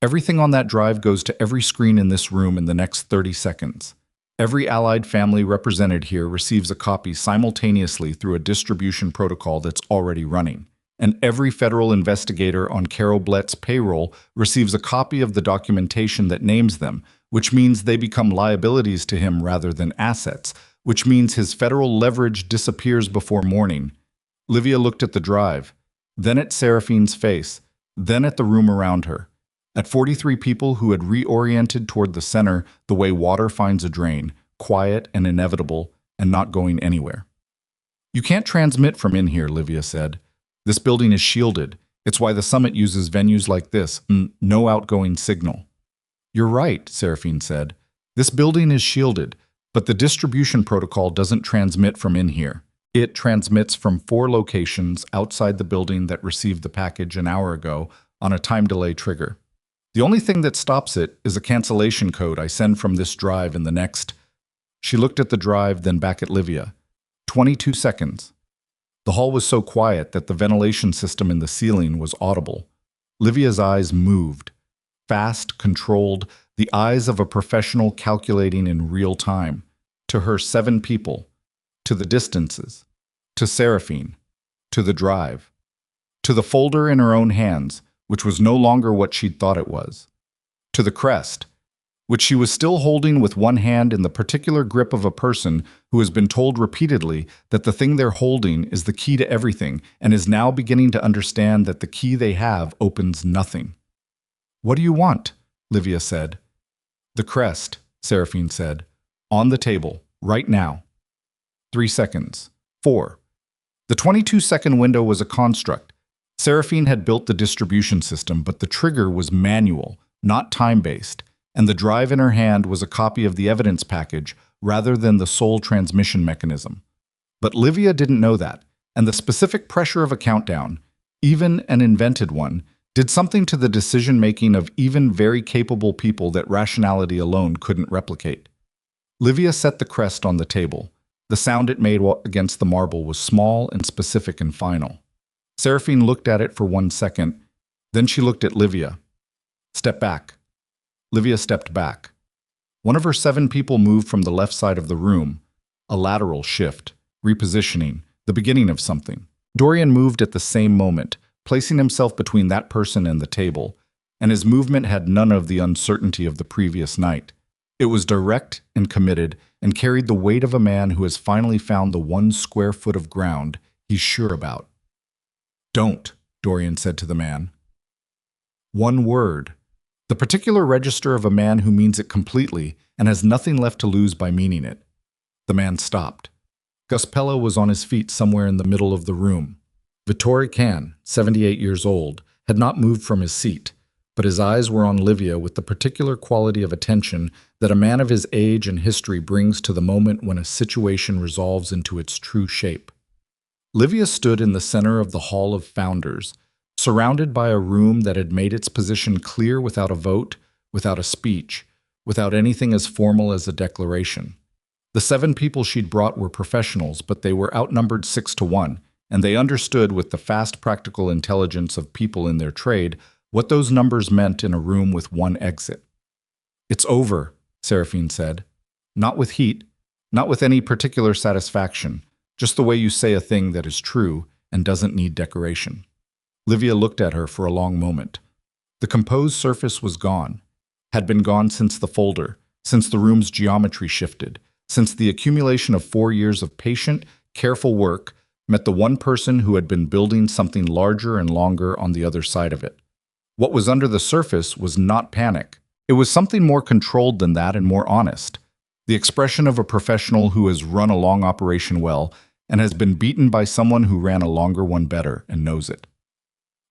"Everything on that drive goes to every screen in this room in the next 30 seconds. Every allied family represented here receives a copy simultaneously through a distribution protocol that's already running. And every federal investigator on Carol Blett's payroll receives a copy of the documentation that names them, which means they become liabilities to him rather than assets, which means his federal leverage disappears before morning." Livia looked at the drive, then at Seraphine's face, then at the room around her, at 43 people who had reoriented toward the center the way water finds a drain, quiet and inevitable, and not going anywhere. "You can't transmit from in here," Livia said. "This building is shielded. It's why the summit uses venues like this. No outgoing signal." "You're right," Seraphine said. "This building is shielded, but the distribution protocol doesn't transmit from in here. It transmits from 4 locations outside the building that received the package an hour ago on a time delay trigger. The only thing that stops it is a cancellation code I send from this drive in the next—" She looked at the drive, then back at Livia. 22 seconds. The hall was so quiet that the ventilation system in the ceiling was audible. Livia's eyes moved. Fast, controlled, the eyes of a professional calculating in real time. To her 7 people. To the distances. To Seraphine. To the drive. To the folder in her own hands, which was no longer what she'd thought it was. To the crest, which she was still holding with one hand in the particular grip of a person who has been told repeatedly that the thing they're holding is the key to everything and is now beginning to understand that the key they have opens nothing. "What do you want?" Livia said. "The crest," Seraphine said. "On the table, right now." 3 seconds. 4. The 22-second window was a construct. Seraphine had built the distribution system, but the trigger was manual, not time-based, and the drive in her hand was a copy of the evidence package rather than the sole transmission mechanism. But Livia didn't know that, and the specific pressure of a countdown, even an invented one, did something to the decision-making of even very capable people that rationality alone couldn't replicate. Livia set the crest on the table. The sound it made against the marble was small and specific and final. Seraphine looked at it for 1 second, then she looked at Livia. "Step back." Livia stepped back. One of her 7 people moved from the left side of the room, a lateral shift, repositioning, the beginning of something. Dorian moved at the same moment, placing himself between that person and the table, and his movement had none of the uncertainty of the previous night. It was direct and committed and carried the weight of a man who has finally found the 1 square foot of ground he's sure about. "Don't," Dorian said to the man. 1 word. The particular register of a man who means it completely and has nothing left to lose by meaning it. The man stopped. Gus Pella was on his feet somewhere in the middle of the room. Vittori Can, 78 years old, had not moved from his seat, but his eyes were on Livia with the particular quality of attention that a man of his age and history brings to the moment when a situation resolves into its true shape. Livia stood in the center of the Hall of Founders, surrounded by a room that had made its position clear without a vote, without a speech, without anything as formal as a declaration. The 7 people she'd brought were professionals, but they were outnumbered 6 to 1, and they understood with the fast practical intelligence of people in their trade what those numbers meant in a room with 1 exit. "It's over," Seraphine said. Not with heat, not with any particular satisfaction, just the way you say a thing that is true and doesn't need decoration. Livia looked at her for a long moment. The composed surface was gone, had been gone since the folder, since the room's geometry shifted, since the accumulation of 4 years of patient, careful work met the one person who had been building something larger and longer on the other side of it. What was under the surface was not panic. It was something more controlled than that and more honest. The expression of a professional who has run a long operation well and has been beaten by someone who ran a longer one better and knows it.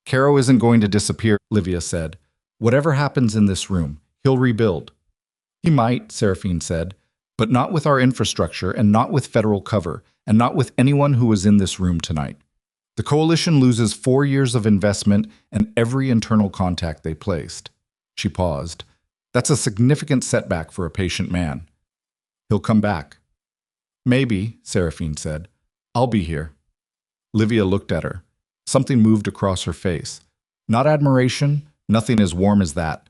Caro isn't going to disappear, Livia said. Whatever happens in this room, he'll rebuild. He might, Seraphine said, but not with our infrastructure and not with federal cover and not with anyone who was in this room tonight. The coalition loses 4 years of investment and every internal contact they placed. She paused. That's a significant setback for a patient man. He'll come back. Maybe, Seraphine said. I'll be here. Livia looked at her. Something moved across her face. Not admiration, nothing as warm as that,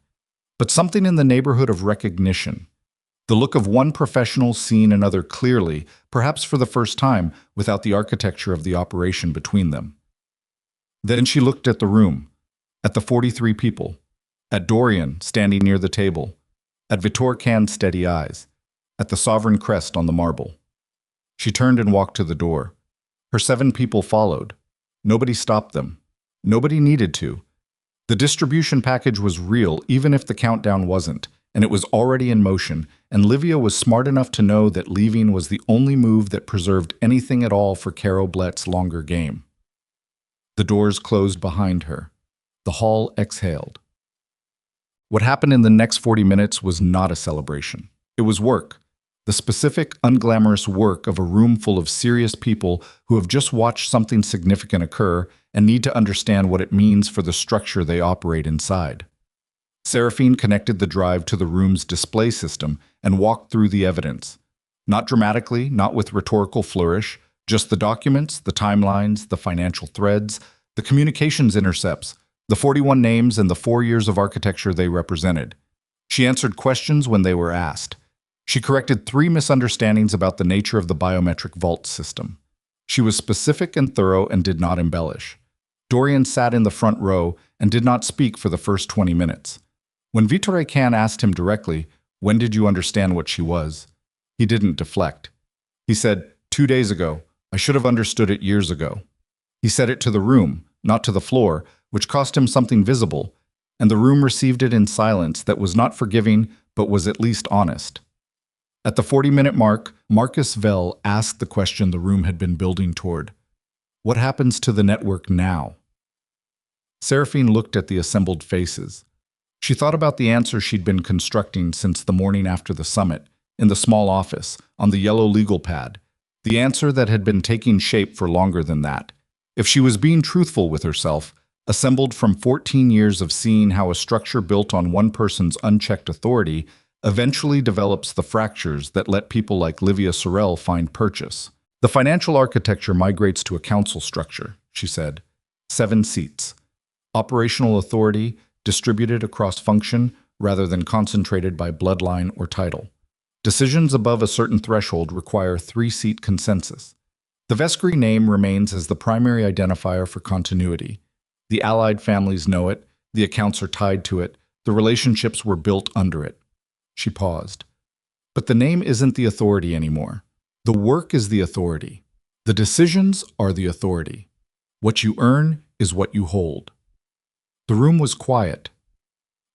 but something in the neighborhood of recognition. The look of one professional seeing another clearly, perhaps for the first time, without the architecture of the operation between them. Then she looked at the room, at the 43 people, at Dorian standing near the table, at Vitor Can's steady eyes, at the sovereign crest on the marble. She turned and walked to the door. Her 7 people followed. Nobody stopped them. Nobody needed to. The distribution package was real, even if the countdown wasn't, and it was already in motion, and Livia was smart enough to know that leaving was the only move that preserved anything at all for Caro Blett's longer game. The doors closed behind her. The hall exhaled. What happened in the next 40 minutes was not a celebration. It was work. The specific, unglamorous work of a room full of serious people who have just watched something significant occur and need to understand what it means for the structure they operate inside. Seraphine connected the drive to the room's display system and walked through the evidence. Not dramatically, not with rhetorical flourish, just the documents, the timelines, the financial threads, the communications intercepts, the 41 names and the 4 years of architecture they represented. She answered questions when they were asked. She corrected 3 misunderstandings about the nature of the biometric vault system. She was specific and thorough and did not embellish. Dorian sat in the front row and did not speak for the first 20 minutes. When Vitor Can asked him directly, "When did you understand what she was?" he didn't deflect. He said, 2 days ago. I should have understood it years ago. He said it to the room, not to the floor, which cost him something visible, and the room received it in silence that was not forgiving but was at least honest. At the 40-minute mark, Marcus Vell asked the question the room had been building toward. What happens to the network now? Seraphine looked at the assembled faces. She thought about the answer she'd been constructing since the morning after the summit, in the small office, on the yellow legal pad, the answer that had been taking shape for longer than that. If she was being truthful with herself, assembled from 14 years of seeing how a structure built on one person's unchecked authority eventually develops the fractures that let people like Livia Sorel find purchase. The financial architecture migrates to a council structure, she said. 7 seats. Operational authority distributed across function rather than concentrated by bloodline or title. Decisions above a certain threshold require 3-seat consensus. The Vescry name remains as the primary identifier for continuity. The allied families know it, the accounts are tied to it, the relationships were built under it. She paused. But the name isn't the authority anymore. The work is the authority. The decisions are the authority. What you earn is what you hold. The room was quiet.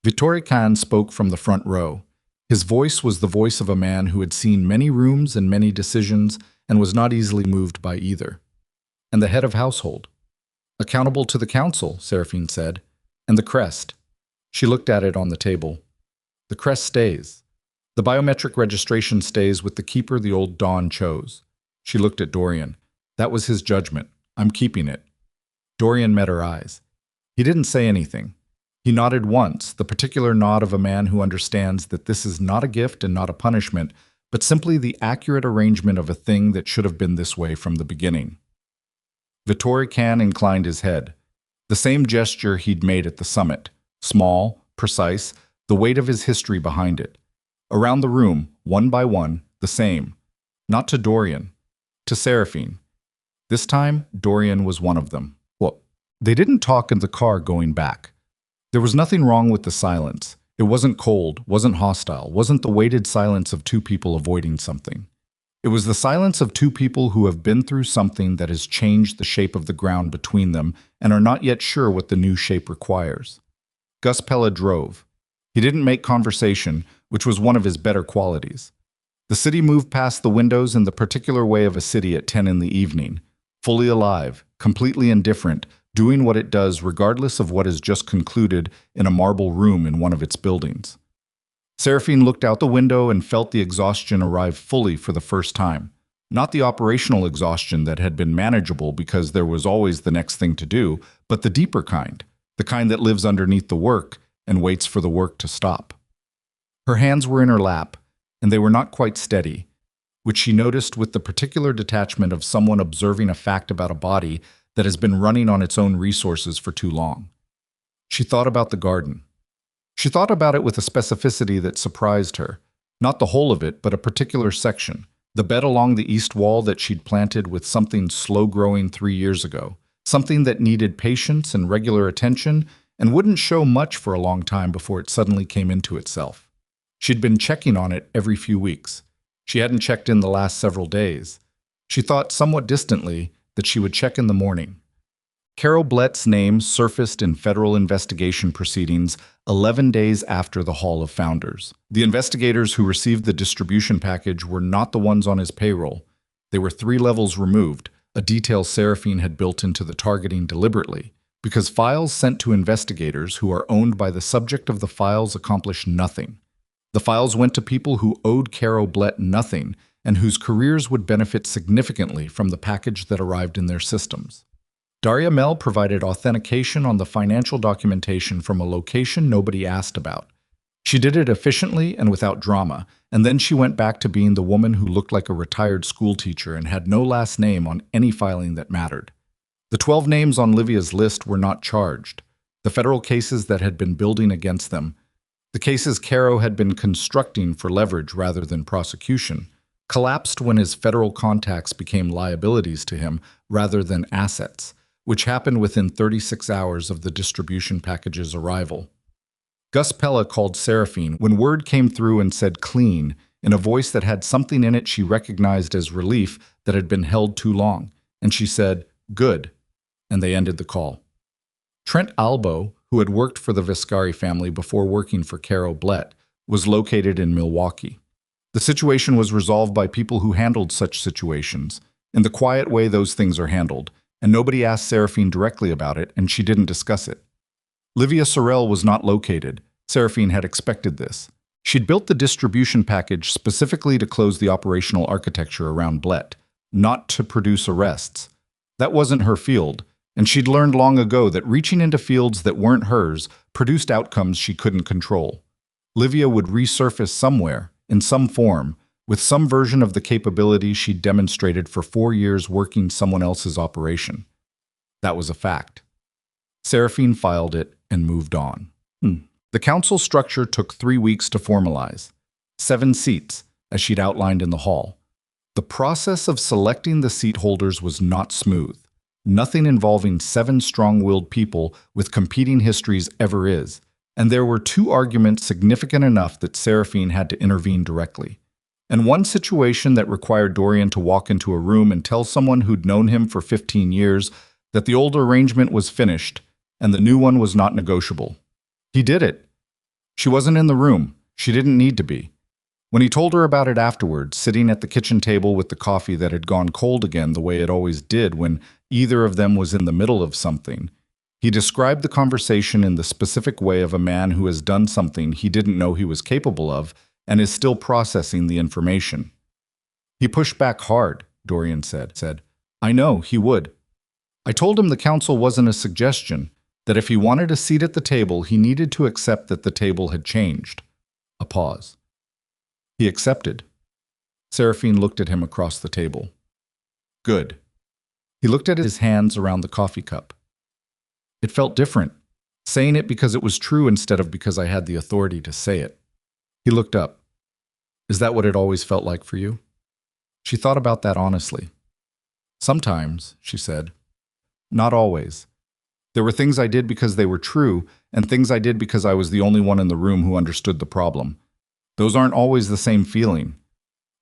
Vitor Can spoke from the front row. His voice was the voice of a man who had seen many rooms and many decisions and was not easily moved by either. And the head of household. Accountable to the council, Seraphine said. And the crest. She looked at it on the table. The crest stays. The biometric registration stays with the keeper the old Dawn chose. She looked at Dorian. That was his judgment. I'm keeping it. Dorian met her eyes. He didn't say anything. He nodded once, the particular nod of a man who understands that this is not a gift and not a punishment, but simply the accurate arrangement of a thing that should have been this way from the beginning. Vitor Can inclined his head. The same gesture he'd made at the summit. Small, precise, the weight of his history behind it. Around the room, one by one, the same. Not to Dorian. To Seraphine. This time, Dorian was one of them. Well, they didn't talk in the car going back. There was nothing wrong with the silence. It wasn't cold, wasn't hostile, wasn't the weighted silence of two people avoiding something. It was the silence of two people who have been through something that has changed the shape of the ground between them and are not yet sure what the new shape requires. Gus Pella drove. He didn't make conversation, which was one of his better qualities. The city moved past the windows in the particular way of a city at 10 in the evening, fully alive, completely indifferent, doing what it does regardless of what has just concluded in a marble room in one of its buildings. Seraphine looked out the window and felt the exhaustion arrive fully for the first time. Not the operational exhaustion that had been manageable because there was always the next thing to do, but the deeper kind, the kind that lives underneath the work and waits for the work to stop. Her hands were in her lap, and they were not quite steady, which she noticed with the particular detachment of someone observing a fact about a body that has been running on its own resources for too long. She thought about the garden. She thought about it with a specificity that surprised her. Not the whole of it, but a particular section. The bed along the east wall that she'd planted with something slow-growing 3 years ago. Something that needed patience and regular attention and wouldn't show much for a long time before it suddenly came into itself. She'd been checking on it every few weeks. She hadn't checked in the last several days. She thought somewhat distantly that she would check in the morning. Carol Blett's name surfaced in federal investigation proceedings 11 days after the Hall of Founders. The investigators who received the distribution package were not the ones on his payroll. They were 3 levels removed, a detail Seraphine had built into the targeting deliberately, because files sent to investigators who are owned by the subject of the files accomplish nothing. The files went to people who owed Carol Blett nothing and whose careers would benefit significantly from the package that arrived in their systems. Daria Mel provided authentication on the financial documentation from a location nobody asked about. She did it efficiently and without drama, and then she went back to being the woman who looked like a retired schoolteacher and had no last name on any filing that mattered. The 12 names on Livia's list were not charged. The federal cases that had been building against them, the cases Caro had been constructing for leverage rather than prosecution, collapsed when his federal contacts became liabilities to him rather than assets, which happened within 36 hours of the distribution package's arrival. Gus Pella called Seraphine when word came through and said clean, in a voice that had something in it she recognized as relief that had been held too long, and she said, "Good," and they ended the call. Trent Albo, who had worked for the Viscari family before working for Caro Blett, was located in Milwaukee. The situation was resolved by people who handled such situations, in the quiet way those things are handled, and nobody asked Seraphine directly about it, and she didn't discuss it. Livia Sorel was not located. Seraphine had expected this. She'd built the distribution package specifically to close the operational architecture around Blett, not to produce arrests. That wasn't her field, and she'd learned long ago that reaching into fields that weren't hers produced outcomes she couldn't control. Livia would resurface somewhere, in some form, with some version of the capability she'd demonstrated for 4 years working someone else's operation. That was a fact. Seraphine filed it and moved on. The council structure took 3 weeks to formalize. 7 seats, as she'd outlined in the hall. The process of selecting the seat holders was not smooth. Nothing involving 7 strong-willed people with competing histories ever is, and there were 2 arguments significant enough that Seraphine had to intervene directly. And one situation that required Dorian to walk into a room and tell someone who'd known him for 15 years that the old arrangement was finished and the new one was not negotiable. He did it. She wasn't in the room. She didn't need to be. When he told her about it afterwards, sitting at the kitchen table with the coffee that had gone cold again the way it always did when either of them was in the middle of something, he described the conversation in the specific way of a man who has done something he didn't know he was capable of and is still processing the information. He pushed back hard, Dorian said. I know, he would. I told him the council wasn't a suggestion, that if he wanted a seat at the table, he needed to accept that the table had changed. A pause. He accepted. Seraphine looked at him across the table. Good. He looked at his hands around the coffee cup. It felt different, saying it because it was true instead of because I had the authority to say it. He looked up. Is that what it always felt like for you? She thought about that honestly. Sometimes, she said. Not always. There were things I did because they were true, and things I did because I was the only one in the room who understood the problem. Those aren't always the same feeling.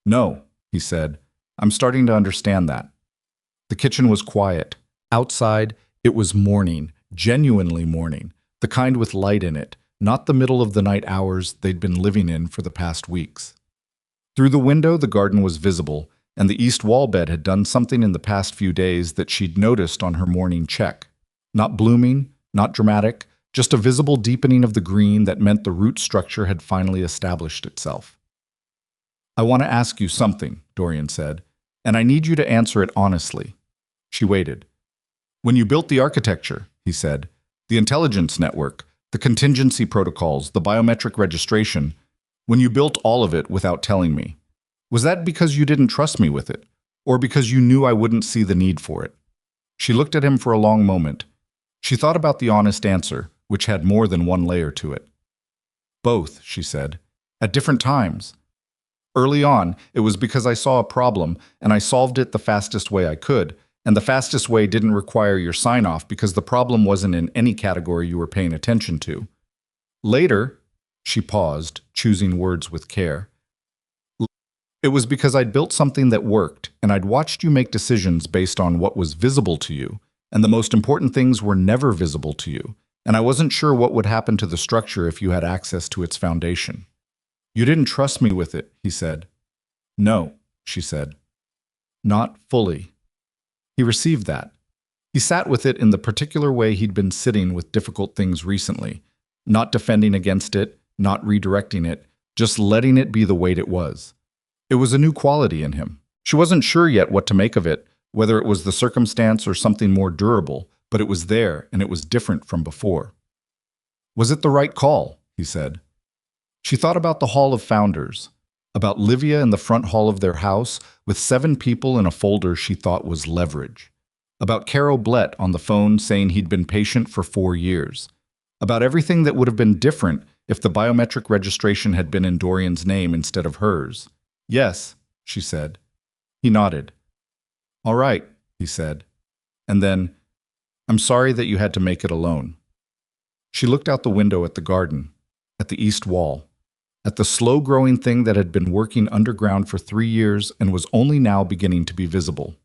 No, he said. I'm starting to understand that. The kitchen was quiet. Outside, it was morning, genuinely morning, the kind with light in it, not the middle of the night hours they'd been living in for the past weeks. Through the window, the garden was visible, and the east wall bed had done something in the past few days that she'd noticed on her morning check. Not blooming, not dramatic, just a visible deepening of the green that meant the root structure had finally established itself. I want to ask you something, Dorian said, and I need you to answer it honestly. She waited. When you built the architecture, he said, the intelligence network, the contingency protocols, the biometric registration, when you built all of it without telling me, was that because you didn't trust me with it, or because you knew I wouldn't see the need for it? She looked at him for a long moment. She thought about the honest answer, which had more than one layer to it. Both, she said, at different times. Early on, it was because I saw a problem, and I solved it the fastest way I could, and the fastest way didn't require your sign-off because the problem wasn't in any category you were paying attention to. Later, she paused, choosing words with care. It was because I'd built something that worked, and I'd watched you make decisions based on what was visible to you, and the most important things were never visible to you, and I wasn't sure what would happen to the structure if you had access to its foundation. You didn't trust me with it, he said. No, she said. Not fully. He received that. He sat with it in the particular way he'd been sitting with difficult things recently, not defending against it, not redirecting it, just letting it be the weight it was. It was a new quality in him. She wasn't sure yet what to make of it, whether it was the circumstance or something more durable, but it was there and it was different from before. Was it the right call? He said. She thought about the Hall of Founders, about Livia in the front hall of their house with 7 people in a folder she thought was leverage, about Caro Blett on the phone saying he'd been patient for 4 years, about everything that would have been different if the biometric registration had been in Dorian's name instead of hers. Yes, she said. He nodded. All right, he said. And then, I'm sorry that you had to make it alone. She looked out the window at the garden, at the east wall, at the slow-growing thing that had been working underground for 3 years and was only now beginning to be visible.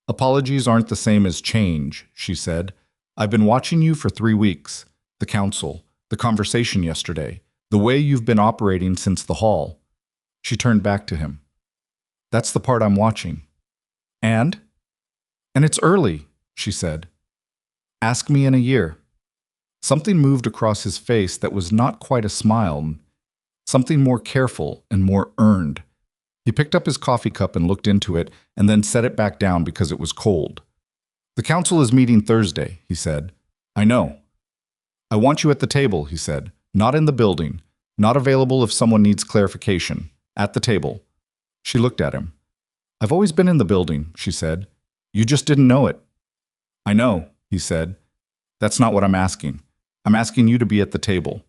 Apologies aren't the same as change, she said. I've been watching you for 3 weeks. The council, the conversation yesterday, the way you've been operating since the hall. She turned back to him. That's the part I'm watching. And it's early, she said. Ask me in a year. Something moved across his face that was not quite a smile, something more careful and more earned. He picked up his coffee cup and looked into it, and then set it back down because it was cold. The council is meeting Thursday, he said. I know. I want you at the table, he said. Not in the building. Not available if someone needs clarification. At the table. She looked at him. I've always been in the building, she said. You just didn't know it. I know, he said. That's not what I'm asking. I'm asking you to be at the table.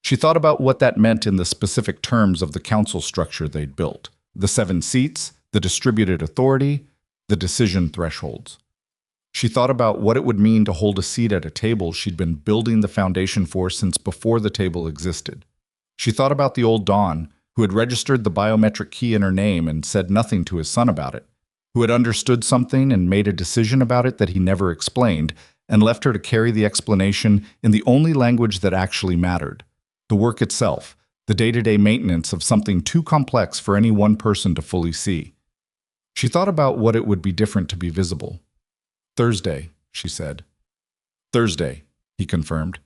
She thought about what that meant in the specific terms of the council structure they'd built. The 7 seats, the distributed authority, the decision thresholds. She thought about what it would mean to hold a seat at a table she'd been building the foundation for since before the table existed. She thought about the old Don, who had registered the biometric key in her name and said nothing to his son about it, who had understood something and made a decision about it that he never explained, and left her to carry the explanation in the only language that actually mattered. The work itself, the day-to-day maintenance of something too complex for any one person to fully see. She thought about what it would be different to be visible. Thursday, she said. Thursday, he confirmed.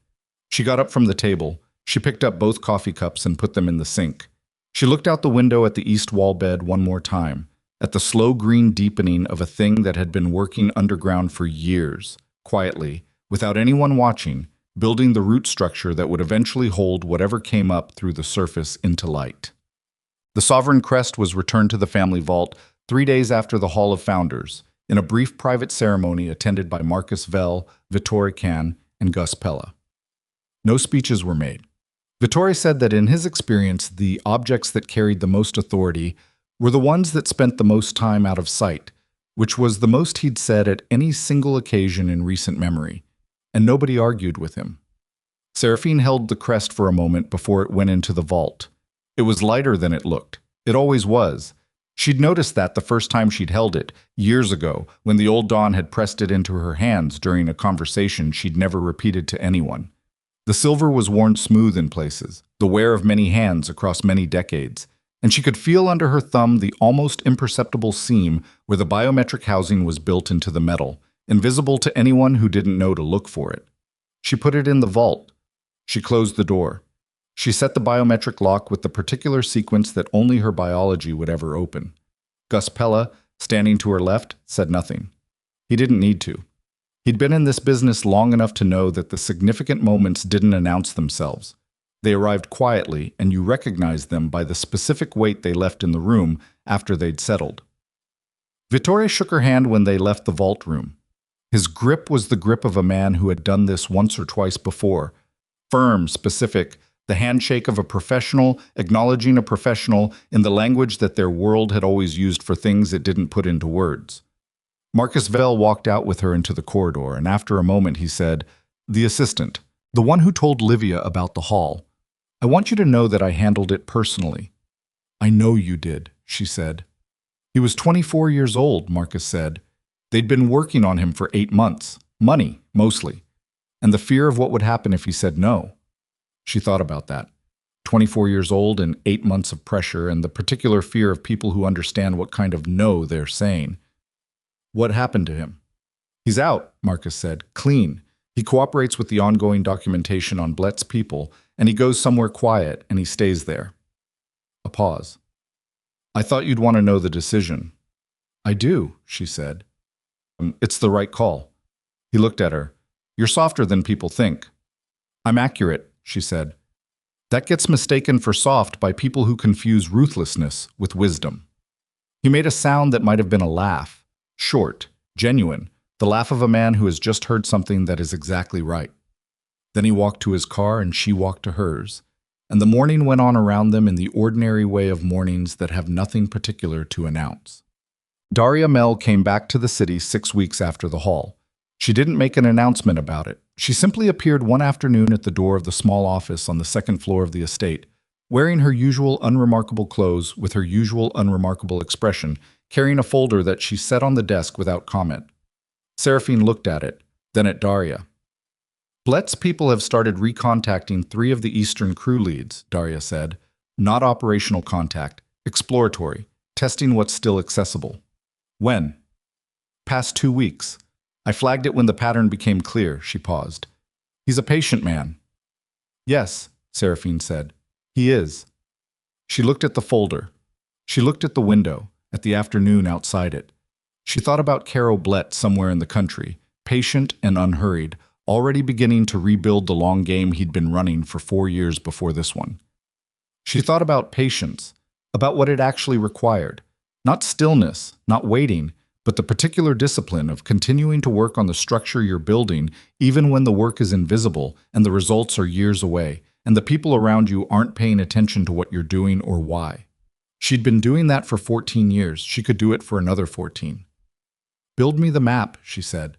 She got up from the table. She picked up both coffee cups and put them in the sink. She looked out the window at the east wall bed one more time, at the slow green deepening of a thing that had been working underground for years, quietly, without anyone watching, building the root structure that would eventually hold whatever came up through the surface into light. The sovereign crest was returned to the family vault 3 days after the Hall of Founders, in a brief private ceremony attended by Marcus Vell, Vittori Can, and Gus Pella. No speeches were made. Vittori said that in his experience, the objects that carried the most authority were the ones that spent the most time out of sight, which was the most he'd said at any single occasion in recent memory, and nobody argued with him. Seraphine held the crest for a moment before it went into the vault. It was lighter than it looked. It always was. She'd noticed that the first time she'd held it, years ago, when the old Dawn had pressed it into her hands during a conversation she'd never repeated to anyone. The silver was worn smooth in places, the wear of many hands across many decades, and she could feel under her thumb the almost imperceptible seam where the biometric housing was built into the metal, invisible to anyone who didn't know to look for it. She put it in the vault. She closed the door. She set the biometric lock with the particular sequence that only her biology would ever open. Gus Pella, standing to her left, said nothing. He didn't need to. He'd been in this business long enough to know that the significant moments didn't announce themselves. They arrived quietly, and you recognized them by the specific weight they left in the room after they'd settled. Vittoria shook her hand when they left the vault room. His grip was the grip of a man who had done this once or twice before. Firm, specific, the handshake of a professional, acknowledging a professional in the language that their world had always used for things it didn't put into words. Marcus Vell walked out with her into the corridor, and after a moment he said, "The assistant, the one who told Livia about the hall. I want you to know that I handled it personally." "I know you did," she said. "He was 24 years old," Marcus said. "They'd been working on him for 8 months. Money, mostly. And the fear of what would happen if he said no." She thought about that. 24 years old and 8 months of pressure, and the particular fear of people who understand what kind of no they're saying. "What happened to him?" "He's out," Marcus said. "Clean. He cooperates with the ongoing documentation on Blett's people, and he goes somewhere quiet, and he stays there." A pause. "I thought you'd want to know the decision." "I do," she said. "It's the right call." He looked at her. "You're softer than people think." "I'm accurate," she said. "That gets mistaken for soft by people who confuse ruthlessness with wisdom." He made a sound that might have been a laugh. Short, genuine, the laugh of a man who has just heard something that is exactly right. Then he walked to his car and she walked to hers, and the morning went on around them in the ordinary way of mornings that have nothing particular to announce. Daria Mel came back to the city 6 weeks after the haul. She didn't make an announcement about it. She simply appeared one afternoon at the door of the small office on the second floor of the estate, wearing her usual unremarkable clothes with her usual unremarkable expression, carrying a folder that she set on the desk without comment. Seraphine looked at it, then at Daria. "Blett's people have started recontacting 3 of the Eastern crew leads," Daria said. "Not operational contact, exploratory, testing what's still accessible." "When?" "Past 2 weeks. I flagged it when the pattern became clear," she paused. "He's a patient man." "Yes," Seraphine said. "He is." She looked at the folder. She looked at the window, at the afternoon outside it. She thought about Carol Blett somewhere in the country, patient and unhurried, already beginning to rebuild the long game he'd been running for 4 years before this one. She thought about patience, about what it actually required. Not stillness, not waiting, but the particular discipline of continuing to work on the structure you're building even when the work is invisible and the results are years away, and the people around you aren't paying attention to what you're doing or why. She'd been doing that for 14 years. She could do it for another 14. "Build me the map," she said.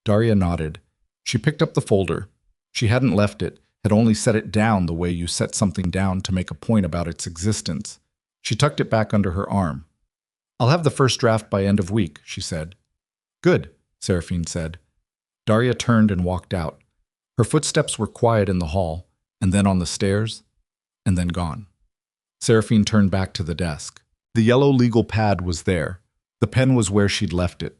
Daria nodded. She picked up the folder. She hadn't left it, had only set it down the way you set something down to make a point about its existence. She tucked it back under her arm. "I'll have the first draft by end of week," she said. "Good," Seraphine said. Daria turned and walked out. Her footsteps were quiet in the hall, and then on the stairs, and then gone. Seraphine turned back to the desk. The yellow legal pad was there. The pen was where she'd left it.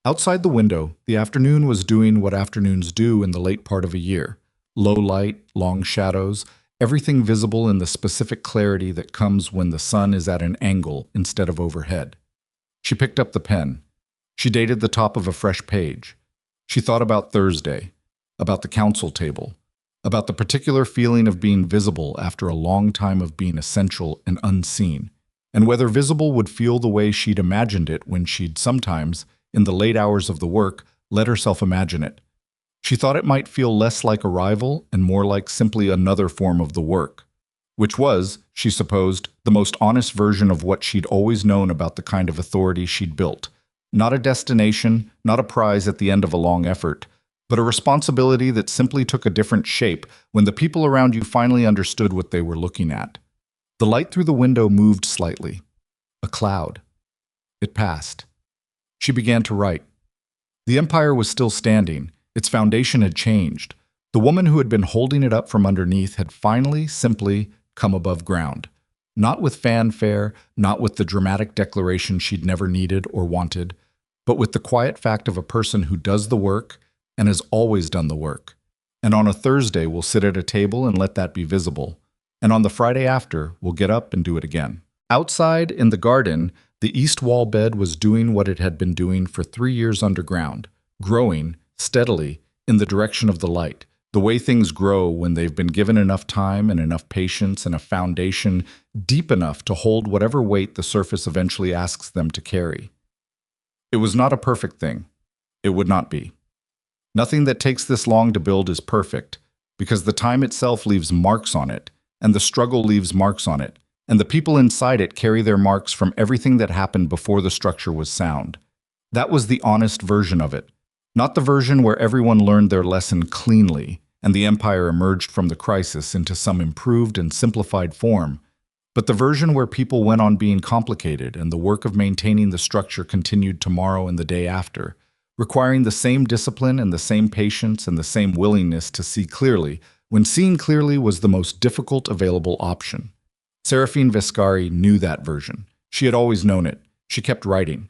Outside the window, the afternoon was doing what afternoons do in the late part of a year. Low light, long shadows, everything visible in the specific clarity that comes when the sun is at an angle instead of overhead. She picked up the pen. She dated the top of a fresh page. She thought about Thursday, about the council table, about the particular feeling of being visible after a long time of being essential and unseen, and whether visible would feel the way she'd imagined it when she'd sometimes, in the late hours of the work, let herself imagine it. She thought it might feel less like a rival and more like simply another form of the work, which was, she supposed, the most honest version of what she'd always known about the kind of authority she'd built, Not a destination, not a prize at the end of a long effort, but a responsibility that simply took a different shape when the people around you finally understood what they were looking at. The light through the window moved slightly. A cloud. It passed. She began to write. The empire was still standing. Its foundation had changed. The woman who had been holding it up from underneath had finally, simply come above ground. Not with fanfare, not with the dramatic declaration she'd never needed or wanted, but with the quiet fact of a person who does the work and has always done the work. And on a Thursday, we'll sit at a table and let that be visible. And on the Friday after, we'll get up and do it again. Outside, in the garden, the east wall bed was doing what it had been doing for 3 years underground, growing, steadily, in the direction of the light. The way things grow when they've been given enough time and enough patience and a foundation deep enough to hold whatever weight the surface eventually asks them to carry. It was not a perfect thing. It would not be. Nothing that takes this long to build is perfect, because the time itself leaves marks on it, and the struggle leaves marks on it, and the people inside it carry their marks from everything that happened before the structure was sound. That was the honest version of it. Not the version where everyone learned their lesson cleanly, and the empire emerged from the crisis into some improved and simplified form, but the version where people went on being complicated and the work of maintaining the structure continued tomorrow and the day after, requiring the same discipline and the same patience and the same willingness to see clearly, when seeing clearly was the most difficult available option. Seraphine Vescari knew that version. She had always known it. She kept writing.